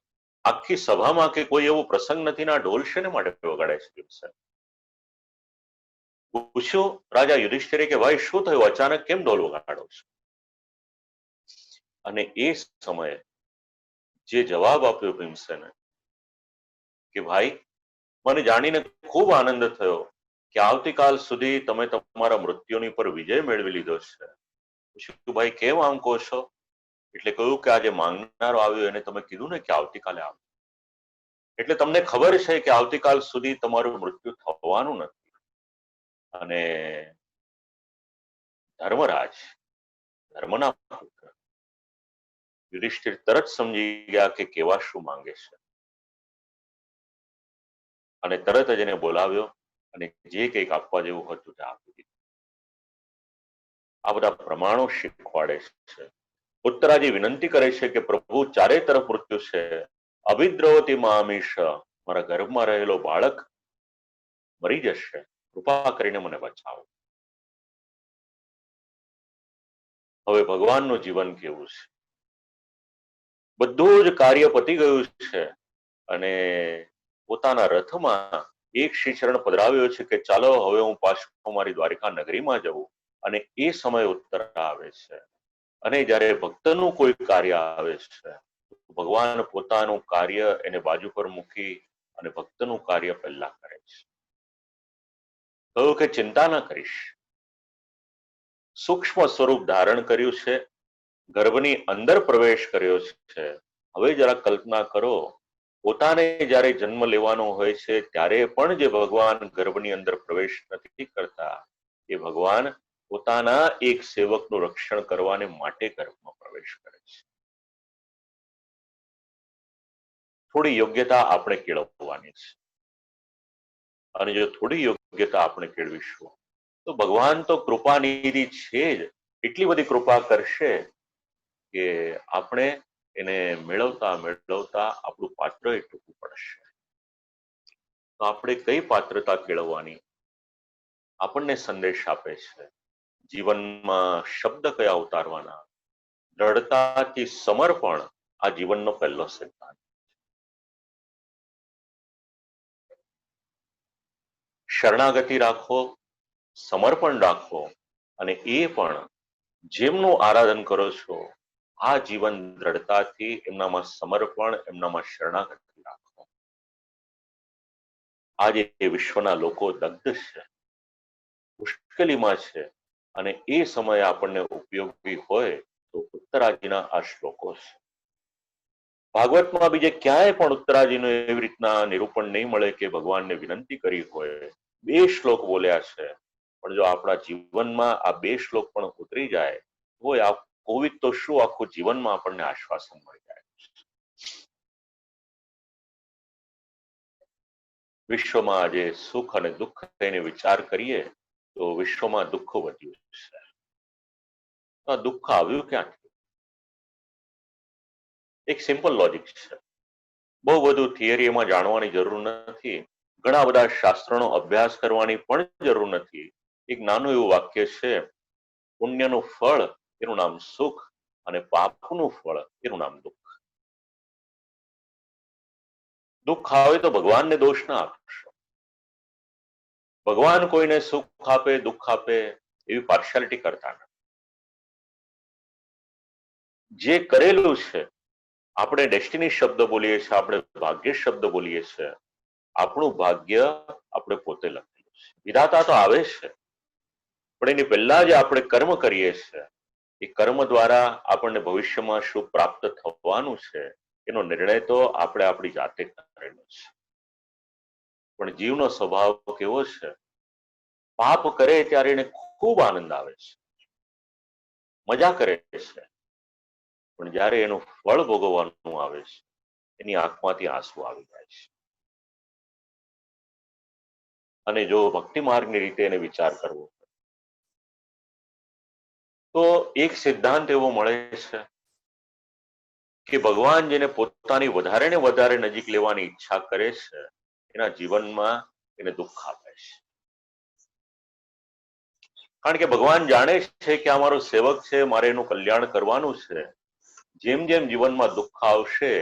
આખી સભામાં કે કોઈ એવો પ્રસંગ નથી ને આ ઢોલ શેને માટે વગાડે છે ભીમસેન? પૂછ્યું રાજા યુધિષ્ઠિરે કે ભાઈ શું થયું, અચાનક કેમ ઢોલ વગાડો છો? અને એ સમયે જે જવાબ આપ્યો ભીમસેને કે ભાઈ મને જાણીને ખૂબ આનંદ થયો કે આવતીકાલ સુધી તમે તમારા મૃત્યુની પર વિજય મેળવી લીધો છે. પૂછ્યું ભાઈ કેમ આમ કહો છો? એટલે કહ્યું કે આજે માંગનારો આવ્યો એને તમે કીધું ને કે આવતીકાલે આવ, એટલે તમને ખબર છે કે આવતીકાલ સુધી તમારું મૃત્યુ થવાનું નથી. અને ધર્મરાજ, ધર્મના પુત્ર યુધિષ્ઠિર તરત સમજી ગયા કે કેવા શું માંગે છે. અને તરત જ એને બોલાવ્યો અને જે કંઈક આપવા જેવું હતું તે આપી દીધું. આ બધા પ્રમાણો શીખવાડે છે. ઉત્તરાજી વિનંતી કરે છે કે પ્રભુ ચારે તરફ મૃત્યુ છે, અભિદ્રવતી મામીશ, મારા ગર્ભમાં રહેલો બાળક મરી જશે, કૃપા કરીને મને બચાવો. હવે ભગવાનનું જીવન કેવું છે? બધું જ કાર્ય પતી ગયું છે અને પોતાના રથમાં એક શ્રીચરણ પધરાવ્યો છે કે ચાલો હવે હું પાછો મારી દ્વારિકા નગરીમાં જવું. અને એ સમય ઉત્તર આવે છે. અને જ્યારે ભક્તનું કોઈ કાર્ય આવે છે ભગવાન પોતાનું કાર્ય એને બાજુ પર મૂકી અને ભક્તનું કાર્ય પહેલા કરે છે. કહ્યું કે ચિંતા ન કરીશ, સૂક્ષ્મ સ્વરૂપ ધારણ કર્યું છે, ગર્ભની અંદર પ્રવેશ કર્યો છે. હવે જરા કલ્પના કરો, પોતાને જ્યારે જન્મ લેવાનો હોય છે ત્યારે પણ જે ભગવાન ગર્ભની અંદર પ્રવેશ નથી કરતા, એ ભગવાન પોતાના એક સેવકનું રક્ષણ કરવાને માટે ગર્ભમાં પ્રવેશ કરે છે. થોડી યોગ્યતા આપણે કેળવવાની છે. અને જો થોડી યોગ્યતા આપણે કેળવીશું તો ભગવાન તો કૃપાનિધિ છે જ, એટલી બધી કૃપા કરશે કે આપણે એને મેળવતા મેળવતા આપણું પાત્ર એ ટૂંકું પડશે. તો આપણે કઈ પાત્રતા કેળવવાની આપણને સંદેશ આપે છે. જીવનમાં શબ્દ કયા ઉતારવાના? દ્રઢતાથી સમર્પણ આ જીવનનો પહેલો સિદ્ધાંત. શરણાગતિ રાખો, સમર્પણ રાખો, અને એ પણ જેમનું આરાધન કરો છો આ જીવન દ્રઢતાથી એમનામાં સમર્પણ, એમનામાં શરણાગતિ રાખો. આજે વિશ્વના લોકો દગ્ધ છે, મુશ્કેલીમાં છે, અને એ સમયે આપણને ઉપયોગી હોય તો ઉત્તરાજીના આ શ્લોકો છે. ભાગવતમાં બીજે ક્યાંય પણ ઉત્તરાજીનું એવી રીતના નિરૂપણ નહીં મળે કે ભગવાનને વિનંતી કરી હોય. 2 શ્લોક બોલ્યા છે, પણ જો આપણા જીવનમાં આ 2 શ્લોક પણ ઉતરી જાય તો આ કોવિડ તો શું આખું જીવનમાં આપણને આશ્વાસન મળી જાય. વિશ્વમાં આજે સુખ અને દુઃખ થઈને વિચાર કરીએ તો વિશ્વમાં દુઃખ વધ્યું છે. આ દુઃખ આવ્યું ક્યાંથી? એક સિમ્પલ લોજિક છે, બહુ બધું થિયરી એમાં જાણવાની જરૂર નથી. ઘણા બધા શાસ્ત્રોનો અભ્યાસ કરવાની પણ જરૂર નથી. એક નાનું એવું વાક્ય છે, પુણ્યનું ફળ એનું નામ સુખ અને પાપનું ફળ એનું નામ દુઃખ. દુઃખ આવે તો ભગવાનને દોષ ના આપશો. ભગવાન કોઈને સુખ આપે દુઃખ આપે એવી પાર્શિયાલિટી કરતા નથી. જે કરેલું છે, આપણે ડેસ્ટિની શબ્દ બોલીએ છીએ, આપણે ભાગ્ય શબ્દ બોલીએ છીએ. આપણું ભાગ્ય આપણે પોતે લખેલું છે. વિધાતા તો આવે છે, પણ એની પહેલા જે આપણે કર્મ કરીએ છીએ એ કર્મ દ્વારા આપણને ભવિષ્યમાં શું પ્રાપ્ત થવાનું છે એનો નિર્ણય તો આપણે આપણી જાતે કરેલો છે. પણ જીવનો સ્વભાવ કેવો છે, પાપ કરે ત્યારે એને ખૂબ આનંદ આવે છે, મજા કરે છે, પણ જ્યારે એનું ફળ ભોગવવાનું આવે છે એની આંખમાંથી આંસુ આવી જાય છે. અને જો ભક્તિ માર્ગની રીતે એને વિચાર કરવો તો એક સિદ્ધાંત એવો મળે છે કે ભગવાન જેને પોતાની વધારે ને વધારે નજીક લેવાની ઈચ્છા કરે છે એના જીવનમાં એને દુઃખ આપે છે. કારણ કે ભગવાન જાણે છે કે આ મારો સેવક છે, મારે એનું કલ્યાણ કરવાનું છે. જેમ જેમ જીવનમાં દુઃખ આવશે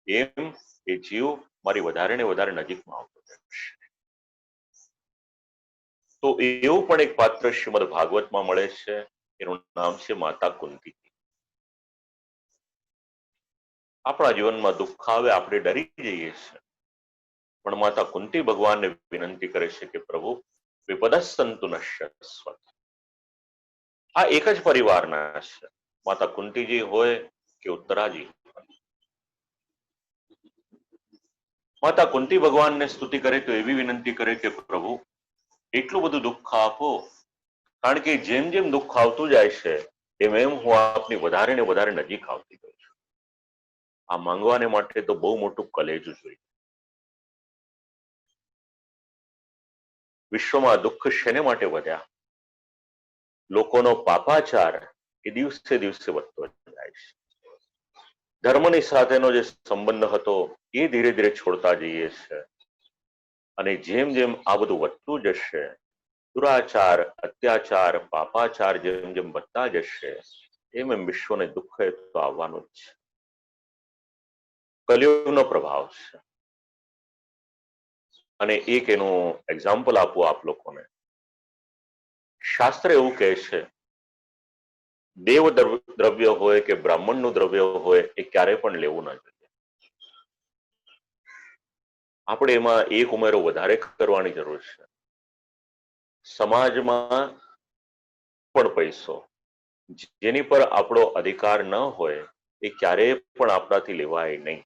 એમ એ જીવ મારી વધારે ને વધારે નજીકમાં આવતો રહેશે. તો એવું પણ એક પાત્ર શ્રીમદ ભાગવતમાં મળે છે, એનું નામ છે માતા કુંતી. આપણા જીવનમાં દુઃખ આવે આપણે ડરી જઈએ છીએ, પણ માતા કુંતી ભગવાનને વિનંતી કરે છે કે પ્રભુ વિપદસ્સંતુ નશ્યસ્વત. આ એક જ પરિવારના છે, માતા કુંતીજી હોય કે ઉત્તરાજી. માતા કુંતી ભગવાનને સ્તુતિ કરે તો એવી વિનંતી કરે કે પ્રભુ એટલું બધું દુઃખ આપો, કારણ કે જેમ જેમ દુઃખ આવતું જાય છે એમ એમ હું આપની વધારે ને વધારે નજીક આવતી ગઈ છું. આ માંગવાને માટે તો બહુ મોટું કલેજું જોઈએ. વિશ્વમાં દુઃખ શેને માટે વધ્યા? લોકોનો પાપાચાર એ દિવસે દિવસે વધતો જાય છે. ધર્મની સાથેનો જે સંબંધ હતો એ ધીરે ધીરે છોડતા જઈએ છે. અને જેમ જેમ આ બધું વધતું જશે, દુરાચાર, અત્યાચાર, પાપાચાર જેમ જેમ વધતા જશે એમ એમ વિશ્વને દુઃખ તો આવવાનું જ છે. કલિયુગનો પ્રભાવ છે. અને એક એનું એક્ઝામ્પલ આપું આપ લોકોને. શાસ્ત્ર એવું કહે છે, દેવ દ્રવ્ય હોય કે બ્રાહ્મણનું દ્રવ્ય હોય એ ક્યારે પણ લેવું ન જોઈએ. આપણે એમાં એક ઉમેરો વધારે કરવાની જરૂર છે. સમાજમાં પણ પૈસો જેની પર આપણો અધિકાર ન હોય એ ક્યારેય પણ આપણાથી લેવાય નહીં.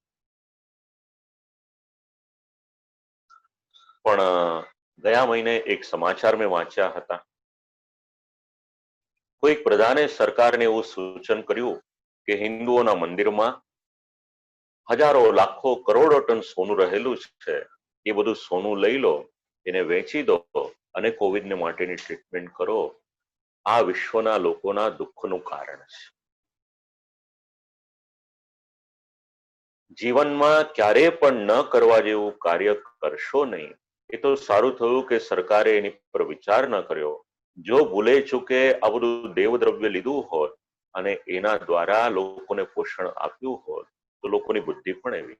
પણ ગયા મહિને એક સમાચાર મેં વાંચ્યા હતા. કોઈક પ્રધાને સરકારને એવું સૂચન કર્યું કે હિન્દુઓના મંદિરમાં હજારો લાખો કરોડો ટન સોનું રહેલું છે, એ બધું સોનું લઈ લો, એને વેચી દો અને કોવિડને માટેની ટ્રીટમેન્ટ કરો. આ વિશ્વના લોકોના દુઃખનું કારણ છે. જીવનમાં ક્યારે પણ ન કરવા જેવું કાર્ય કરશો નહીં. એ તો સારું થયું કે સરકારે એની પર વિચાર ન કર્યો. જો ભૂલે ચૂકે આ બધું દેવદ્રવ્ય લીધું હોત અને એના દ્વારા લોકોને પોષણ આપ્યું હોત તો લોકોની બુદ્ધિ પણ એવી.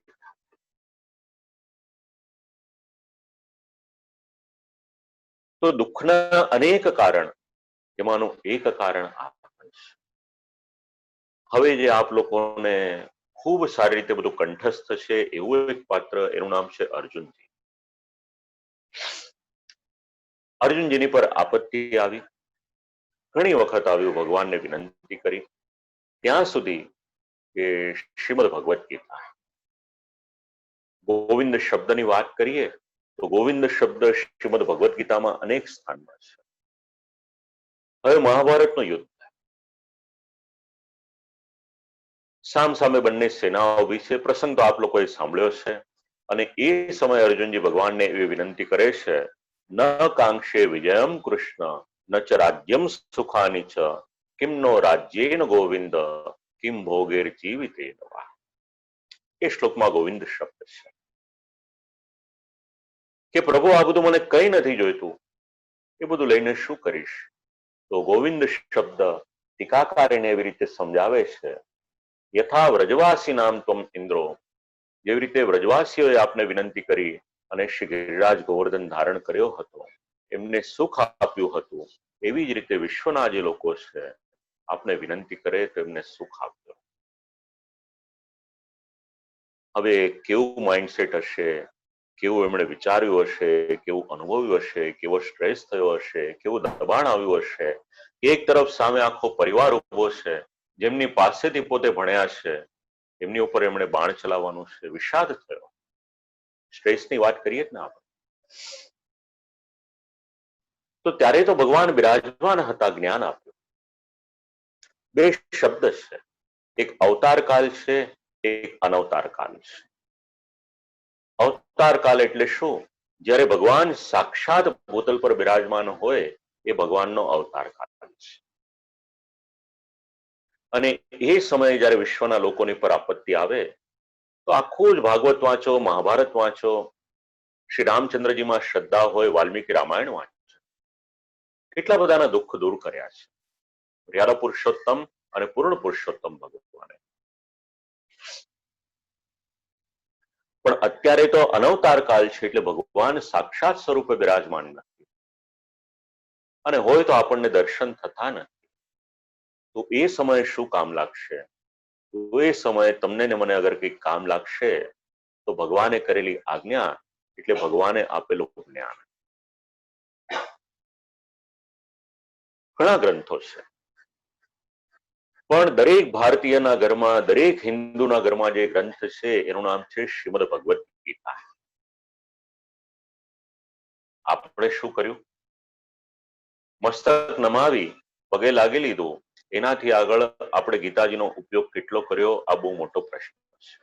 તો દુઃખના અનેક કારણ, એમાંનું એક કારણ આ છે. હવે જે આપ લોકોને ખૂબ સારી રીતે બધું કંઠસ્થ છે એવું એક પાત્ર, એનું નામ છે અર્જુનજી. અર્જુનજીની પર આપત્તિ આવી, ઘણી વખત આવ્યું, ભગવાનને વિનંતી કરી, ત્યાં સુધી કે શ્રીમદ ભગવદ્ ગીતા, ગોવિંદ શબ્દની વાત કરીએ તો ગોવિંદ શબ્દ શ્રીમદ ભગવદ્ ગીતામાં અનેક સ્થાનમાં છે. હવે મહાભારતનું યુદ્ધ, સામ સામે બંને સેનાઓ ઉભી છે. પ્રસંગ તો આપ લોકોએ સાંભળ્યો છે. અને એ સમયે અર્જુનજી ભગવાનને એવી વિનંતી કરે છે, ન કાંક્ષે વિજયમ કૃષ્ણ ન ચ રાજ્યમ સુખાની ચ કિમ નો રાજ્યેન ગોવિંદ કિમ ભોગેર જીવિતે. એ શ્લોકમાં ગોવિંદ શબ્દ છે. કે પ્રભુ આ બધું મને કઈ નથી જોઈતું, એ બધું લઈને શું કરીશ? તો ગોવિંદ શબ્દ ટીકાકારીને એવી રીતે સમજાવે છે, યથા વ્રજવાસી નામ ત્વમ ઇન્દ્રો, જેવી રીતે વ્રજવાસીઓએ આપને વિનંતી કરી અને શ્રી ગિરિરાજ ગોવર્ધન ધારણ કર્યો હતો, એમને સુખ આપ્યું હતું, એવી જ રીતે વિશ્વના જે લોકો છે આપને વિનંતી કરે તો એમને સુખ આપજો. હવે કેવું માઇન્ડસેટ હશે, કેવું એમણે વિચાર્યું હશે, કેવું અનુભવ્યું હશે, કેવો સ્ટ્રેસ થયો હશે, કેવું દબાણ આવ્યું હશે. એક તરફ સામે આખો પરિવાર ઉભો છે, જેમની પાસેથી પોતે ભણ્યા છે, એમની ઉપર એમણે બાણ ચલાવવાનું છે. વિષાદ થયો. સ્ટ્રેસની વાત કરીએ ને આપણે, તો ત્યારે તો ભગવાન બિરાજમાન હતા, જ્ઞાન આપ્યું. બે શબ્દ છે, એક અવતાર કાલ છે, એક અનવતાર કાલ છે. અવતાર કાલ એટલે શું? જ્યારે ભગવાન સાક્ષાત ભૂતલ પર બિરાજમાન હોય એ ભગવાનનો અવતાર કાલ છે. અને એ સમયે જ્યારે વિશ્વના લોકોની પર આપત્તિ આવે તો આખું જ ભાગવત વાંચો, મહાભારત વાંચો, શ્રી રામચંદ્રજીમાં શ્રદ્ધા હોય, વાલ્મીકી રામાયણ વાંચો, કેટલા બધાના દુઃખ દૂર કર્યા છે યારા પુરુષોત્તમ અને પૂર્ણ પુરુષોત્તમ ભગવાને. પણ અત્યારે તો અનવતાર કાલ છે, એટલે ભગવાન સાક્ષાત સ્વરૂપે બિરાજમાન નથી, અને હોય તો આપણને દર્શન થતા નથી. તો એ સમયે શું કામ લાગશે? તો એ સમયે તમને ને મને અગર કંઈક કામ લાગશે તો ભગવાને કરેલી આજ્ઞા, એટલે ભગવાને આપેલું જ્ઞાન. ઘણા ગ્રંથો છે, પણ દરેક ભારતીયના ઘરમાં, દરેક હિન્દુના ઘરમાં જે ગ્રંથ છે એનું નામ છે શ્રીમદ ભગવદ ગીતા. આપણે શું કર્યું? મસ્તક નમાવી પગે લાગી લીધું. એનાથી આગળ આપણે ગીતાજીનો ઉપયોગ કેટલો કર્યો, આ બહુ મોટો પ્રશ્ન છે.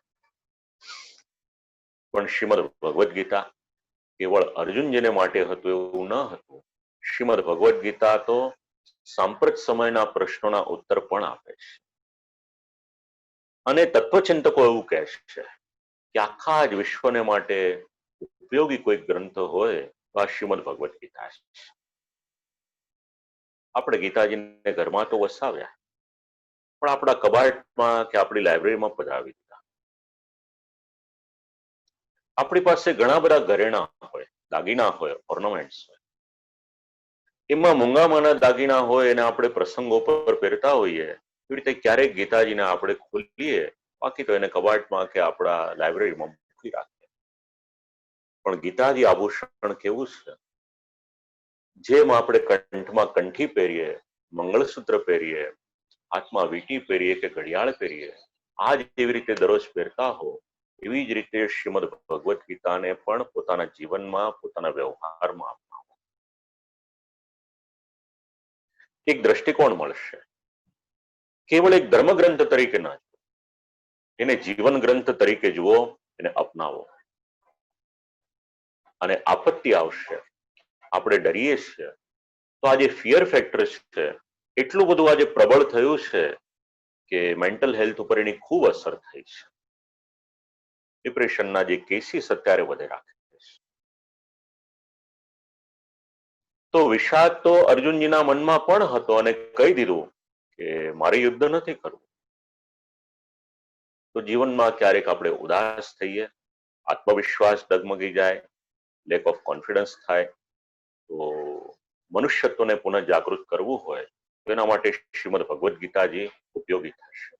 પણ શ્રીમદ ભગવદ ગીતા કેવળ અર્જુનજીને માટે હતું એવું ન હતું. શ્રીમદ ભગવદ ગીતા તો સાંપ્રત સમયના પ્રશ્નોના ઉત્તર પણ આપે છે. અને તત્વચિંતકો એવું કહે છે કે આખા જ વિશ્વને માટે ઉપયોગી કોઈ ગ્રંથ હોય તો આ શ્રીમદ ભગવદ ગીતા છે. આપણે ગીતાજીને ઘરમાં તો વસાવ્યા, પણ આપણા કબાટમાં કે આપણી લાઇબ્રેરીમાં પધરાવી દીધા. આપણી પાસે ઘણા બધા ઘરેણા હોય, દાગીના હોય, ઓર્નામેન્ટ્સ હોય, એમાં મૂંગામાના દાગીના હોય અને આપણે પ્રસંગો પર પહેરતા હોઈએ, એવી રીતે ક્યારેક ગીતાજીને આપણે ખોલીએ, બાકી તો એને કબાટમાં કે આપણા લાઇબ્રેરીમાં મૂકી રાખીએ. પણ ગીતાજી આભૂષણ કેવું છે? જેમ આપણે કંઠમાં કંઠી પહેરીએ, મંગળસૂત્ર પહેરીએ, હાથમાં વીંટી પહેરીએ કે ઘડિયાળ પહેરીએ, આ જ એવી રીતે દરરોજ પહેરતા હો, એવી જ રીતે શ્રીમદ ભગવદ ગીતાને પણ પોતાના જીવનમાં, પોતાના વ્યવહારમાં અપનાવો. એક દ્રષ્ટિકોણ મળશે. કેવળ એક ધર્મગ્રંથ તરીકે ના જુઓ, એને જીવન ગ્રંથ તરીકે જુઓ, એને અપનાવો. અને આપત્તિ આવશે, આપણે ડરીએ છીએ, તો આજે ફિયર ફેક્ટર છે એટલું બધું આજે પ્રબળ થયું છે કે મેન્ટલ હેલ્થ ઉપર એની ખૂબ અસર થઈ છે. ડિપ્રેશનના જે કેસીસ અત્યારે વધે રાખે છે. તો વિષાદ તો અર્જુનજીના મનમાં પણ હતો અને કહી દીધું કે મારે યુદ્ધ નથી કરવું. તો જીવનમાં ક્યારેક આપણે ઉદાસ થઈએ, આત્મવિશ્વાસ ડગમગી જાય, લેક ઓફ કોન્ફિડન્સ થાય, તો મનુષ્યત્વને પુનઃ જાગૃત કરવું હોય તો એના માટે શ્રીમદ ભગવદ ગીતાજી ઉપયોગી થશે.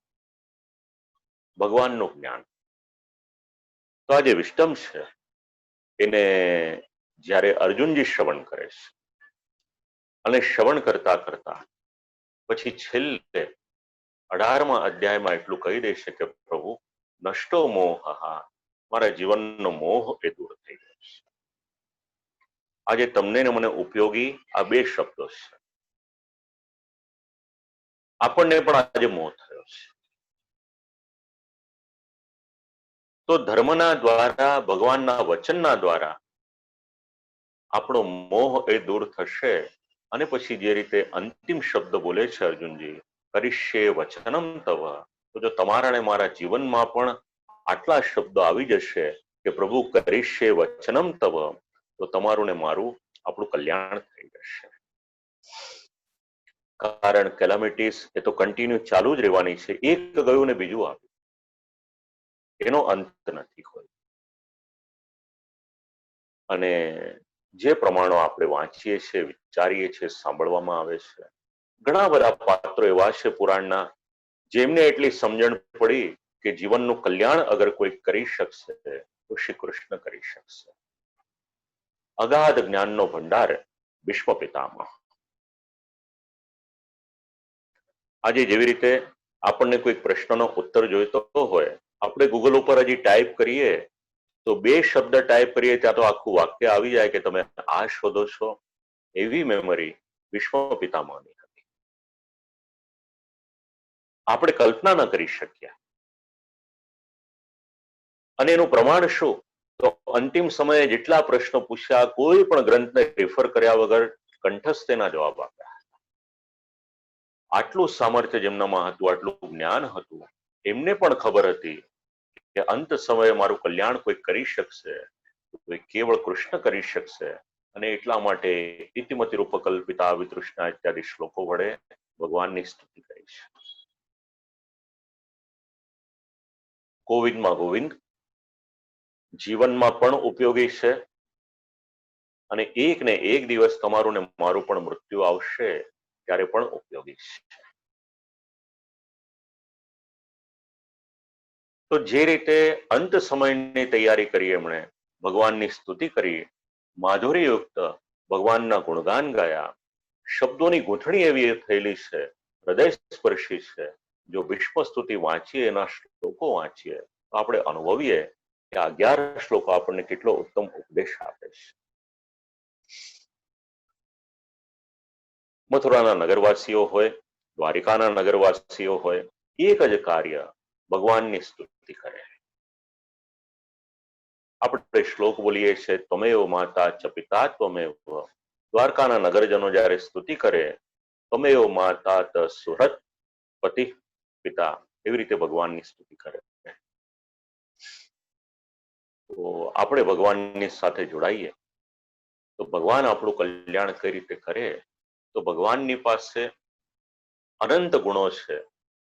ભગવાનનું જ્ઞાન. તો આ જે વિસ્ડમ છે એને જ્યારે અર્જુનજી શ્રવણ કરે છે, અને શ્રવણ કરતા કરતા પછી છેલ્લે 18મા અધ્યાયમાં એટલું કહી દેશે કે પ્રભુ નષ્ટો મોહ, મારા જીવનનો મોહ એ દૂર થઈ ગયો છે. આજે તમને ને મને ઉપયોગી આ બે શબ્દો છે. આપણને પણ આજે મોહ થયો છે. તો ધર્મના દ્વારા, ભગવાનના વચનના દ્વારા આપણો મોહ એ દૂર થશે. અને પછી જે રીતે અંતિમ શબ્દ બોલે છે અર્જુનજી, કરીશ્યે વચનમ તવ, તો જો તમારા ને મારા જીવનમાં પણ આટલા શબ્દો આવી જશે કે પ્રભુ કરીશ્યે વચનમ તવ, તો તમારું ને મારું આપણું કલ્યાણ થઈ જશે. કારણ કેલામિટીસ એ તો કન્ટિન્યુ ચાલુ જ રહેવાની છે. એક ગયું ને બીજું આવ્યું, એનો અંત નથી કોઈ. અને જે પ્રમાણો આપણે વાંચીએ છીએ, વિચારીએ છીએ, સાંભળવામાં આવે છે, ઘણા બધા પાત્રો એવા છે પુરાણના જેમને એટલી સમજણ પડી કે જીવનનું કલ્યાણ અગર કોઈ કરી શકશે તો શ્રી કૃષ્ણ કરી શકશે. અગાધ જ્ઞાનનો ભંડાર વિશ્વ પિતામહ. આજે જેવી રીતે આપણને કોઈ પ્રશ્નનો ઉત્તર જોઈતો હોય, આપણે ગૂગલ ઉપર હજી ટાઈપ કરીએ તો 2 શબ્દ ટાઈપ કરીએ ત્યાં તો આખું વાક્ય આવી જાય કે તમે આ શોધો છો. એવી મેમરી વિશ્વ પિતામહની હતી. આપણે કલ્પના ન કરી શક્યા. અને એનું પ્રમાણ શું? તો અંતિમ સમયે જેટલા પ્રશ્નો પૂછ્યા, કોઈ પણ ગ્રંથને રેફર કર્યા વગર કંઠસ્થ તેના જવાબ આપ્યા. આટલું સામર્થ્ય જેમનામાં હતું, આટલું જ્ઞાન હતું, એમને પણ ખબર હતી કે અંત સમયે મારું કલ્યાણ કોઈ કરી શકશે, કોઈ કેવળ કૃષ્ણ કરી શકશે. અને એટલા માટે ઇતિમતિ રૂપકલ્પિતા વિતૃષ્ણા ઇત્યાદિ શ્લોકો વડે ભગવાનની સ્તુતિ કરી છે. કોવિદમાં ગોવિંદ જીવનમાં પણ ઉપયોગી છે, અને એક ને એક દિવસ તમારું ને મારું પણ મૃત્યુ આવશે ત્યારે પણ ઉપયોગી છે. તો જે રીતે અંત સમયની તૈયારી કરી, એમણે ભગવાનની સ્તુતિ કરી, માધુર્યયુક્ત ભગવાનના ગુણગાન ગાયા, શબ્દોની ગૂંથણી એવી થયેલી છે, હૃદય સ્પર્શી છે. જો વિશ્વ સ્તુતિ વાંચીએ, એના શ્લોકો વાંચીએ તો આપણે અનુભવીએ કે 11 શ્લોકો આપણને કેટલો ઉત્તમ ઉપદેશ આપે છે. મથુરાના નગરવાસીઓ હોય, દ્વારિકાના નગરવાસીઓ હોય, એક જ કાર્ય ભગવાનની સ્તુતિ કરે. આપણે શ્લોક બોલીએ છીએ, ત્વમેવ માતા ચ પિતા ત્વમેવ. દ્વારકાના નગરજનો જ્યારે સ્તુતિ કરે, ત્વમેવ માતા ત સુહૃત પતિ પિતા, એવી રીતે ભગવાનની સ્તુતિ કરે. તો આપણે ભગવાનની સાથે જોડાઈએ તો ભગવાન આપણું કલ્યાણ કઈ રીતે કરે? તો ભગવાનની પાસે અનંત ગુણો છે,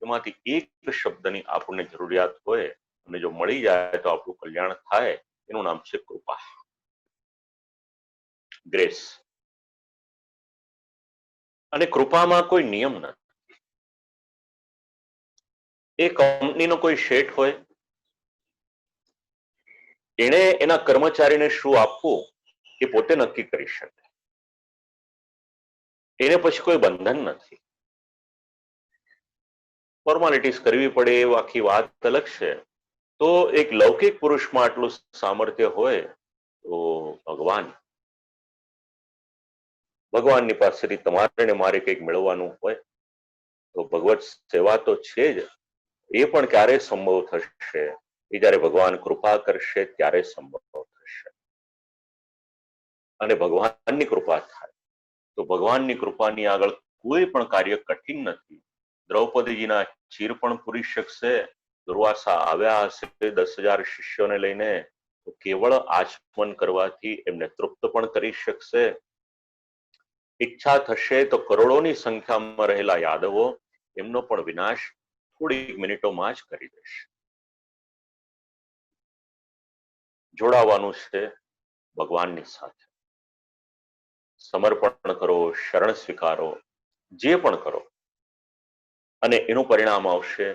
એમાંથી એક શબ્દની આપણને જરૂરિયાત હોય અને જો મળી જાય તો આપણું કલ્યાણ થાય. એનું નામ છે કૃપા, ગ્રેસ. અને કૃપામાં કોઈ નિયમ નથી. એ કંપનીનો કોઈ શેઠ હોય, એણે એના કર્મચારીને શું આપવું એ પોતે નક્કી કરી શકે. એને પછી કોઈ બંધન નથી. ફોર્માલિટીઝ કરવી પડે એ આખી વાત અલગ છે. તો એક લૌકિક પુરુષમાં આટલું સામર્થ્ય હોય તો ભગવાનની પાસેથી તમારે ને મારે કંઈક મેળવવાનું હોય તો ભગવત સેવા તો છે જ. એ પણ ક્યારે સંભવ થશે? એ જ્યારે ભગવાન કૃપા કરશે ત્યારે સંભવ થશે. અને ભગવાનની કૃપા થાય તો ભગવાનની કૃપાની આગળ કોઈ પણ કાર્ય કઠિન નથી. દ્રૌપદીજીના ચીર પણ પૂરી શકશે. દુર્વાસા આવ્યા હશે 10,000 શિષ્યોને લઈને, તો કેવળ આચમન કરવાથી એમને તૃપ્ત પણ કરી શકશે. ઈચ્છા થશે તો કરોડોની સંખ્યામાં રહેલા યાદવો, એમનો પણ વિનાશ થોડી મિનિટોમાં જ કરી દેશે. જોડાવાનું છે ભગવાનની સાથે. સમર્પણ કરો, શરણ સ્વીકારો, જે પણ કરો, અને એનું પરિણામ આવશે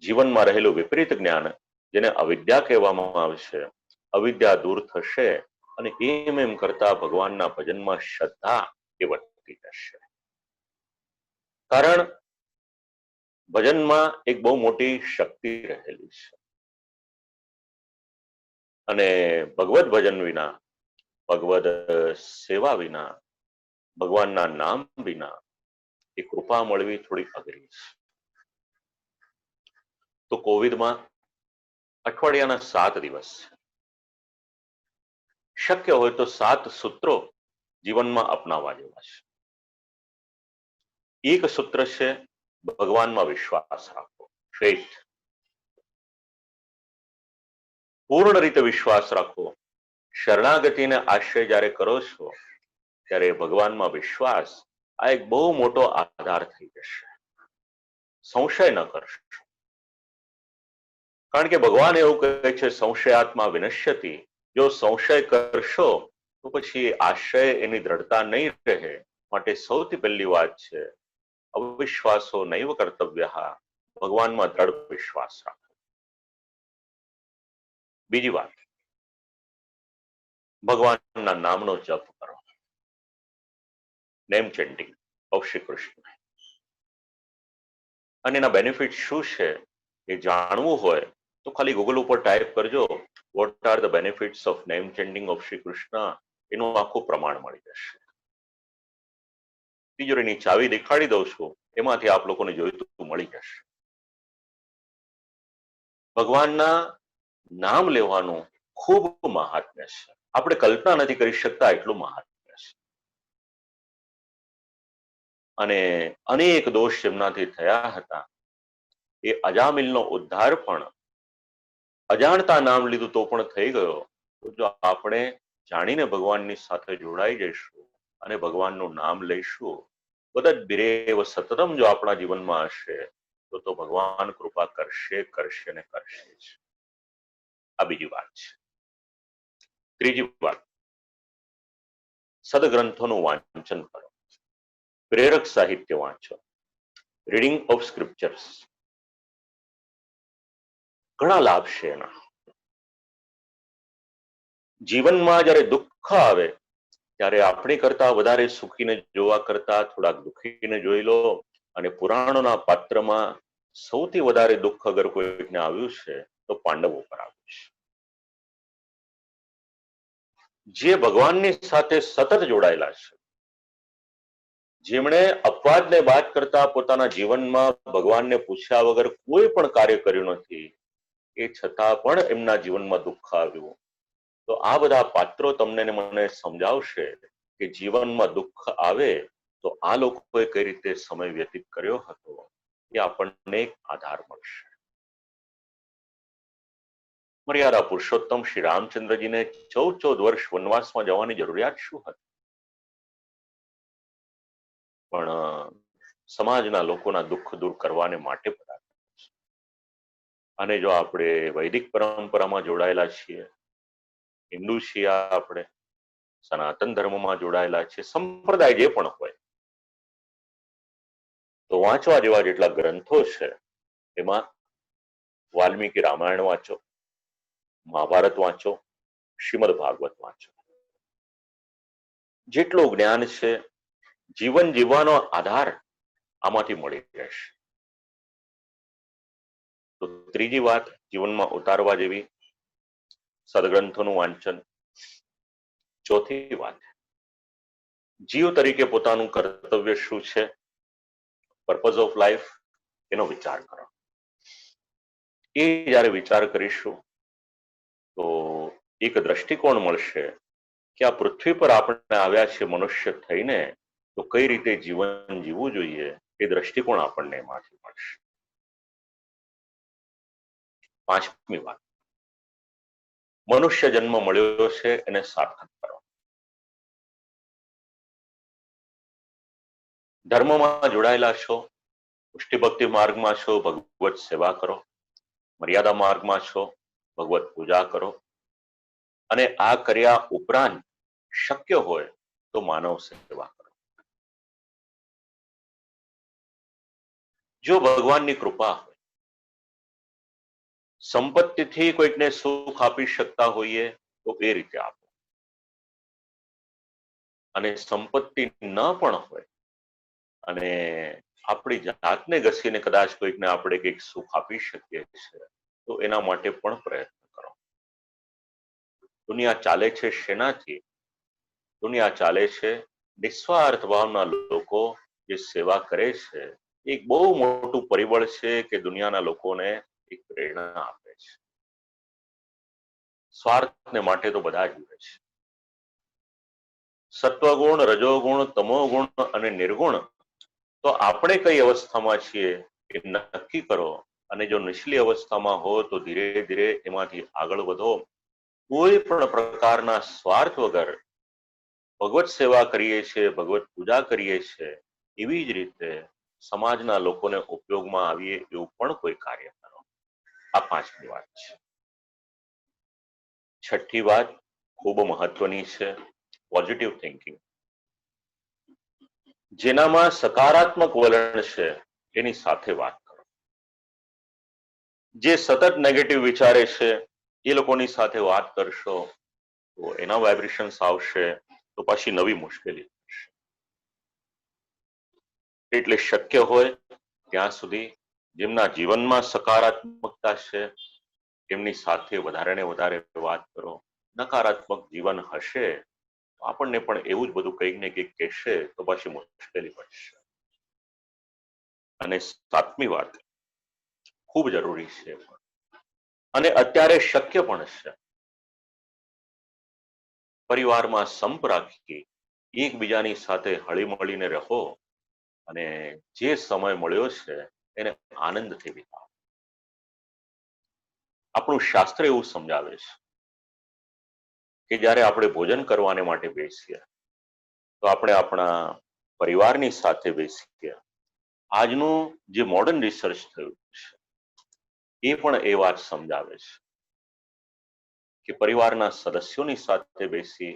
જીવનમાં રહેલું વિપરીત જ્ઞાન, જેને અવિદ્યા કહેવામાં આવશે. અવિદ્યા દૂર થશે અને એમ કરતા ભગવાનના ભજનમાં શ્રદ્ધા એ વધતી જશે. કારણ ભજનમાં એક બહુ મોટી શક્તિ રહેલી છે. અને ભગવદ ભજન વિના, ભગવદ સેવા વિના, ભગવાનના નામ વિના એ કૃપા મળવી થોડી અઘરી છે. તો કોવિડમાં અઠવાડિયાના 7 દિવસ છે. શક્ય હોય તો 7 સૂત્રો જીવનમાં અપનાવવા જેવા છે. એક સૂત્ર છે ભગવાનમાં વિશ્વાસ રાખવો, ફેથ. પૂર્ણ રીતે વિશ્વાસ રાખવો શરણાગતિને આશ્રય જ્યારે કરો છો ત્યારે ભગવાનમાં વિશ્વાસ આ એક બહુ મોટો આધાર થઈ જશે. સંશય ન કરશો, કારણ કે ભગવાન એવું કહે છે સંશયાત્મા વિનશ્યતિ. જો સંશય કરશો તો પછી આશ્રય એની દ્રઢતા નહીં રહે. માટે સૌથી પહેલી વાત છે અવિશ્વાસો નૈવ કર્તવ્ય, ભગવાનમાં દ્રઢ વિશ્વાસ રાખો. બીજી વાત, ભગવાનના નામનો જપ કરો. Name chanting of Shri Krishna. અને એના બેનિફિટ શું છે એ જાણવું હોય તો ખાલી ગૂગલ ઉપર ટાઈપ કરજો what are the benefits of name chanting of Shri Krishna. એનું આખું પ્રમાણ મળી જશે. તિજોરીની ચાવી દેખાડી દઉં છું, એમાંથી આપ લોકોને જોઈતું મળી જશે. ભગવાનના નામ લેવાનું ખૂબ મહાત્મ્ય છે. આપણે કલ્પના નથી કરી શકતા એટલું મહાત્મ્ય છે. અને અનેક દોષ જેમનાથી થયા હતા એ અજામિલનો ઉદ્ધાર પણ અજાણતા નામ લીધું તો પણ થઈ ગયો. તો જો આપણે જાણીને ભગવાનની સાથે જોડાઈ જઈશું અને ભગવાનનું નામ લઈશું, બધા બિરેવ સતતમ જો આપણા જીવનમાં હશે તો ભગવાન કૃપા કરશે કરશે ને કરશે જ. આ બીજી વાત છે. ત્રીજી વાત, સદગ્રંથોનું વાંચન કરો. પ્રેરક સાહિત્ય વાંચો. Reading of scriptures. ઘણા લાભ છે એના. જીવનમાં જ્યારે દુઃખ આવે ત્યારે આપણી કરતા વધારે સુખીને જોવા કરતા થોડાક દુઃખીને જોઈ લો. અને પુરાણોના પાત્રમાં સૌથી વધારે દુઃખ અગર કોઈને આવ્યું છે તો પાંડવો પર આવ્યું છે. જે ભગવાનની સાથે સતત જોડાયેલા છે, જેમણે અપવાદને બાદ કરતા પોતાના જીવનમાં ભગવાનને પૂછ્યા વગર કોઈ પણ કાર્ય કર્યું નથી, એ છતાં પણ એમના જીવનમાં દુઃખ આવ્યું. તો આ બધા પાત્રો તમને મને સમજાવશે કે જીવનમાં દુઃખ આવે તો આ લોકોએ કઈ રીતે સમય વ્યતીત કર્યો હતો. એ આપણને એક આધાર મળશે. મર્યાદા પુરુષોત્તમ શ્રી રામચંદ્રજીને 14 વર્ષ વનવાસમાં જવાની જરૂરિયાત શું હતી? પણ સમાજના લોકોના દુઃખ દૂર કરવાને માટે પધાર્યા છે. અને જો આપણે વૈદિક પરંપરામાં જોડાયેલા છીએ, હિન્દુ છીએ આપણે, સનાતન ધર્મમાં જોડાયેલા છે, સંપ્રદાય જે પણ હોય, તો વાંચવા જેવા જેટલા ગ્રંથો છે એમાં વાલ્મીકી રામાયણ વાંચો, મહાભારત વાંચો, શ્રીમદ ભાગવત વાંચો. જેટલું જ્ઞાન છે, જીવન જીવવાનો આધાર આમાંથી મળી રહેશે. તો ત્રીજી વાત જીવનમાં ઉતારવા જેવી, સદગ્રંથોનું વાંચન. ચોથી વાત, જીવ તરીકે પોતાનું કર્તવ્ય શું છે, પર્પઝ ઓફ લાઈફ, એનો વિચાર કરો. એ જ્યારે વિચાર કરીશું તો એક દ્રષ્ટિકોણ મળશે કે આ પૃથ્વી પર આપણે આવ્યા છે મનુષ્ય થઈને, તો કઈ રીતે જીવન જીવવું જોઈએ એ દ્રષ્ટિકોણ આપણને એમાંથી મળશે. પાંચમી વાત, મનુષ્ય જન્મ મળ્યો છે એને સાર્થક કરો. ધર્મમાં જોડાયેલા છો, પુષ્ટિભક્તિ માર્ગમાં છો, ભગવત સેવા કરો. મર્યાદા માર્ગમાં છો, ભગવત પૂજા કરો. અને આ કર્યા ઉપરાંત શક્ય હોય તો માનવ સેવા કરો. જો ભગવાનની કૃપા હોય, સંપત્તિથી કોઈકને સુખ આપી શકતા હોઈએ તો એ રીતે આપો. અને સંપત્તિ ન પણ હોય અને આપણી જાતને ઘસીને કદાચ કોઈકને આપણે કંઈક સુખ આપી શકીએ છીએ તો એના માટે પણ પ્રયત્ન કરો. દુનિયા ચાલે છે શેનાથી? દુનિયા ચાલે છે નિસ્વાર્થ ભાવના લોકો જે સેવા કરે છે. એક બહુ મોટું પરિબળ છે કે દુનિયાના લોકોને એક પ્રેરણા આપે છે. સ્વાર્થને માટે તો બધા જીવે છે. સત્વગુણ, રજોગુણ, તમોગુણ અને નિર્ગુણ, તો આપણે કઈ અવસ્થામાં છીએ એ નક્કી કરો. અને જો નીચલી અવસ્થામાં હો તો ધીરે ધીરે એમાંથી આગળ વધો. કોઈ પણ પ્રકારના સ્વાર્થ વગર ભગવત સેવા કરીએ છીએ, ભગવત પૂજા કરીએ છીએ, એવી જ રીતે સમાજના લોકોને ઉપયોગમાં આવીએ એવું પણ કોઈ કાર્ય કરો. આ પાંચમી વાત છે. છઠ્ઠી વાત ખૂબ મહત્વની છે, પોઝિટિવ થિંકિંગ. જેનામાં સકારાત્મક વલણ છે એની સાથે વાત કરો. જે સતત નેગેટિવ વિચારે છે એ લોકોની સાથે વાત કરશો તો એના વાઇબ્રેશન્સ આવશે તો પાછી નવી મુશ્કેલી થશે. એટલે શક્ય હોય ત્યાં સુધી જેમના જીવનમાં સકારાત્મકતા છે એમની સાથે વધારે ને વધારે વાત કરો. નકારાત્મક જીવન હશે તો આપણને પણ એવું જ બધું કંઈક ને કંઈક કહેશે તો પાછી મુશ્કેલી પડશે. અને સાતમી વાત ખૂબ જરૂરી છે અને અત્યારે શક્ય પણ છે, પરિવારમાં સંપ રાખી એકબીજાની સાથે હળી મળીને રહો અને જે સમય મળ્યો છે એને આનંદથી વિતાવો. આપણું શાસ્ત્ર એવું સમજાવે છે કે જ્યારે આપણે ભોજન કરવાને માટે બેસીએ તો આપણે આપણા પરિવારની સાથે બેસીએ. આજનું જે મોડર્ન રિસર્ચ થયું છે એ પણ એ વાત સમજાવે છે કે પરિવારના સદસ્યોની સાથે બેસી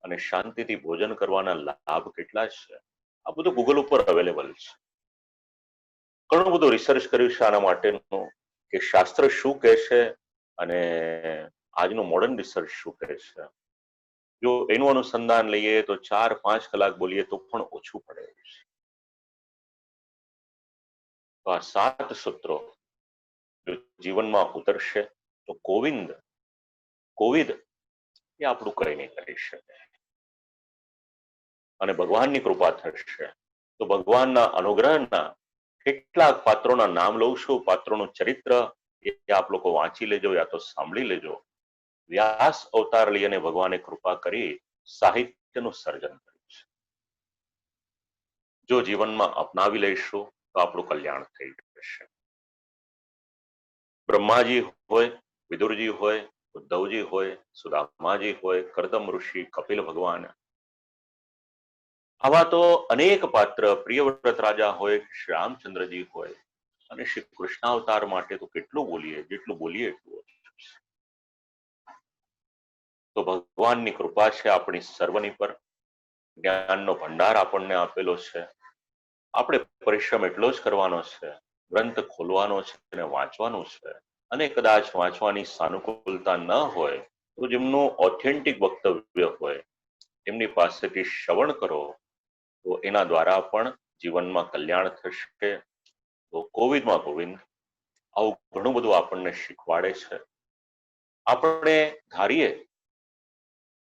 અને શાંતિથી ભોજન કરવાના લાભ કેટલા છે. આ બધું ગૂગલ ઉપર અવેલેબલ છે. ઘણું બધું રિસર્ચ કર્યું છે આના માટેનું કે શાસ્ત્ર શું કહે છે અને આજનું મોડર્ન રિસર્ચ શું કહે છે. જો એનું અનુસંધાન લઈએ તો 4-5 કલાક બોલીએ તો પણ ઓછું પડે છે. તો આ 7 સૂત્રો જો જીવનમાં ઉતરશે તો કોવિડ એ આપણું કંઈ નહીં કરી શકે. અને ભગવાનની કૃપા થશે તો ભગવાનના અનુગ્રહના કેટલાક પાત્રોના નામ લઉં છું. પાત્રોનું ચરિત્ર એ આપ લોકો વાંચી લેજો યા તો સાંભળી લેજો. વ્યાસ અવતાર લઈ અને ભગવાને કૃપા કરી સાહિત્યનું સર્જન કર્યું છે. જો જીવનમાં અપનાવી લઈશું તો આપણું કલ્યાણ થઈ જશે. બ્રહ્માજી હોય, વિદુરજી હોય, ઉદ્ધવજી હોય, સુદામાજી હોય, કરદમ ઋષિ, કપિલ ભગવાન, આવા તો અનેક પાત્ર, પ્રિયવ્રત રાજા હોય, શ્રી રામચંદ્રજી હોય અને શ્રી કૃષ્ણાવતાર માટે તો કેટલું બોલીએ, જેટલું બોલીએ એટલું ઓછું છે. તો ભગવાનની કૃપા છે આપણી સર્વની પર. જ્ઞાનનો ભંડાર આપણને આપેલો છે. આપણે પરિશ્રમ એટલો જ કરવાનો છે, ગ્રંથ ખોલવાનો છે અને વાંચવાનું છે. અને કદાચ વાંચવાની સાનુકૂળતા ન હોય તો જેમનું ઓથેન્ટિક વક્તવ્ય હોય એમની પાસેથી શ્રવણ કરો તો એના દ્વારા પણ જીવનમાં કલ્યાણ થશે. તો કોવિડમાં ગોવિંદ આવું ઘણું બધું આપણને શીખવાડે છે. આપણે ધારીએ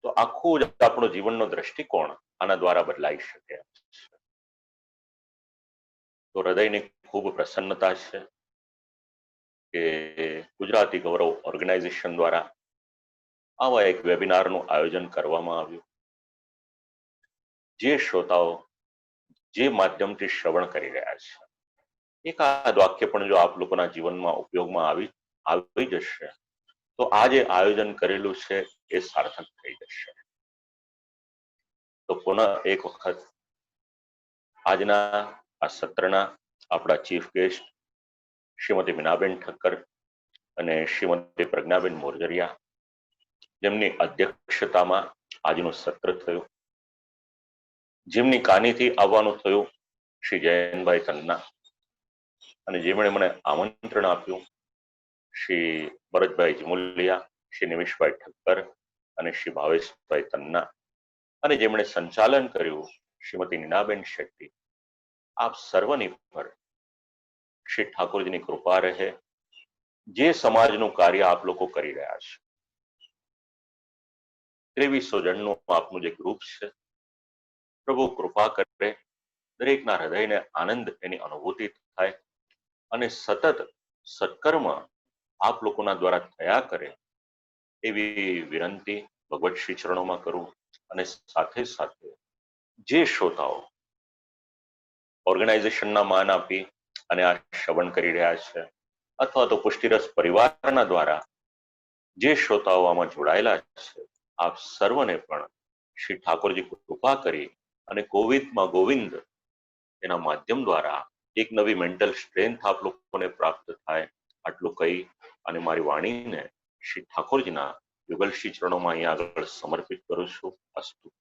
તો આખું જ આપણો જીવનનો દ્રષ્ટિકોણ આના દ્વારા બદલાઈ શકે. તો હૃદયની ખૂબ પ્રસન્નતા છે કે ગુજરાતી ગૌરવ ઓર્ગેનાઇઝેશન દ્વારા આવા એક વેબિનારનું આયોજન કરવામાં આવ્યું. જે શ્રોતાઓ જે માધ્યમથી શ્રવણ કરી રહ્યા છે, એકાદ વાક્ય પણ જો આપ લોકોના જીવનમાં ઉપયોગમાં આવી જશે તો આ જે આયોજન કરેલું છે એ સાર્થક થઈ જશે. તો પુનઃ એક વખત આજના આ સત્રના આપણા ચીફ ગેસ્ટ શ્રીમતી મીનાબેન ઠક્કર અને શ્રીમતી પ્રજ્ઞાબેન મોરજરિયા, જેમની અધ્યક્ષતામાં આજનું સત્ર થયું, જેમની કાનીથી આવવાનું થયું શ્રી જયંતભાઈ તન્ના, અને જેમણે મને આમંત્રણ આપ્યું શ્રી ભરતભાઈ જમુલિયા, શ્રી નિમિષભાઈ ઠક્કર અને શ્રી ભાવેશભાઈ તન્ના, અને જેમણે સંચાલન કર્યું શ્રીમતી નીનાબેન શેટ્ટી. આપ સર્વની પર શ્રી ઠાકોરજીની કૃપા રહે. જે સમાજનું કાર્ય આપ લોકો કરી રહ્યા છે, 2300 જણનું આપનું જે ગ્રુપ છે, પ્રભુ કૃપા કરે, દરેકના હૃદયને આનંદ એની અનુભૂતિ થાય અને સતત સત્કર્મ આપ લોકોના દ્વારા થયા કરે એવી વિનંતી ભગવત શ્રી ચરણોમાં કરું. અને સાથે સાથે જે શ્રોતાઓ ઓર્ગેનાઇઝેશનના માન આપી અને આ શ્રવણ કરી રહ્યા છે અથવા તો પુષ્ટિરસ પરિવારના દ્વારા જે શ્રોતાઓ આમાં જોડાયેલા છે આપ સર્વને પણ શ્રી ઠાકોરજી કૃપા કરી અને કોવિદમાં ગોવિંદ એના માધ્યમ દ્વારા એક નવી મેન્ટલ સ્ટ્રેન્થ આપ લોકોને પ્રાપ્ત થાય આટલું કહી અને મારી વાણીને શ્રી ઠાકોરજીના યુગલ શ્રી ચરણોમાં અહીંયા આગળ સમર્પિત કરું છું. અસ્તુ.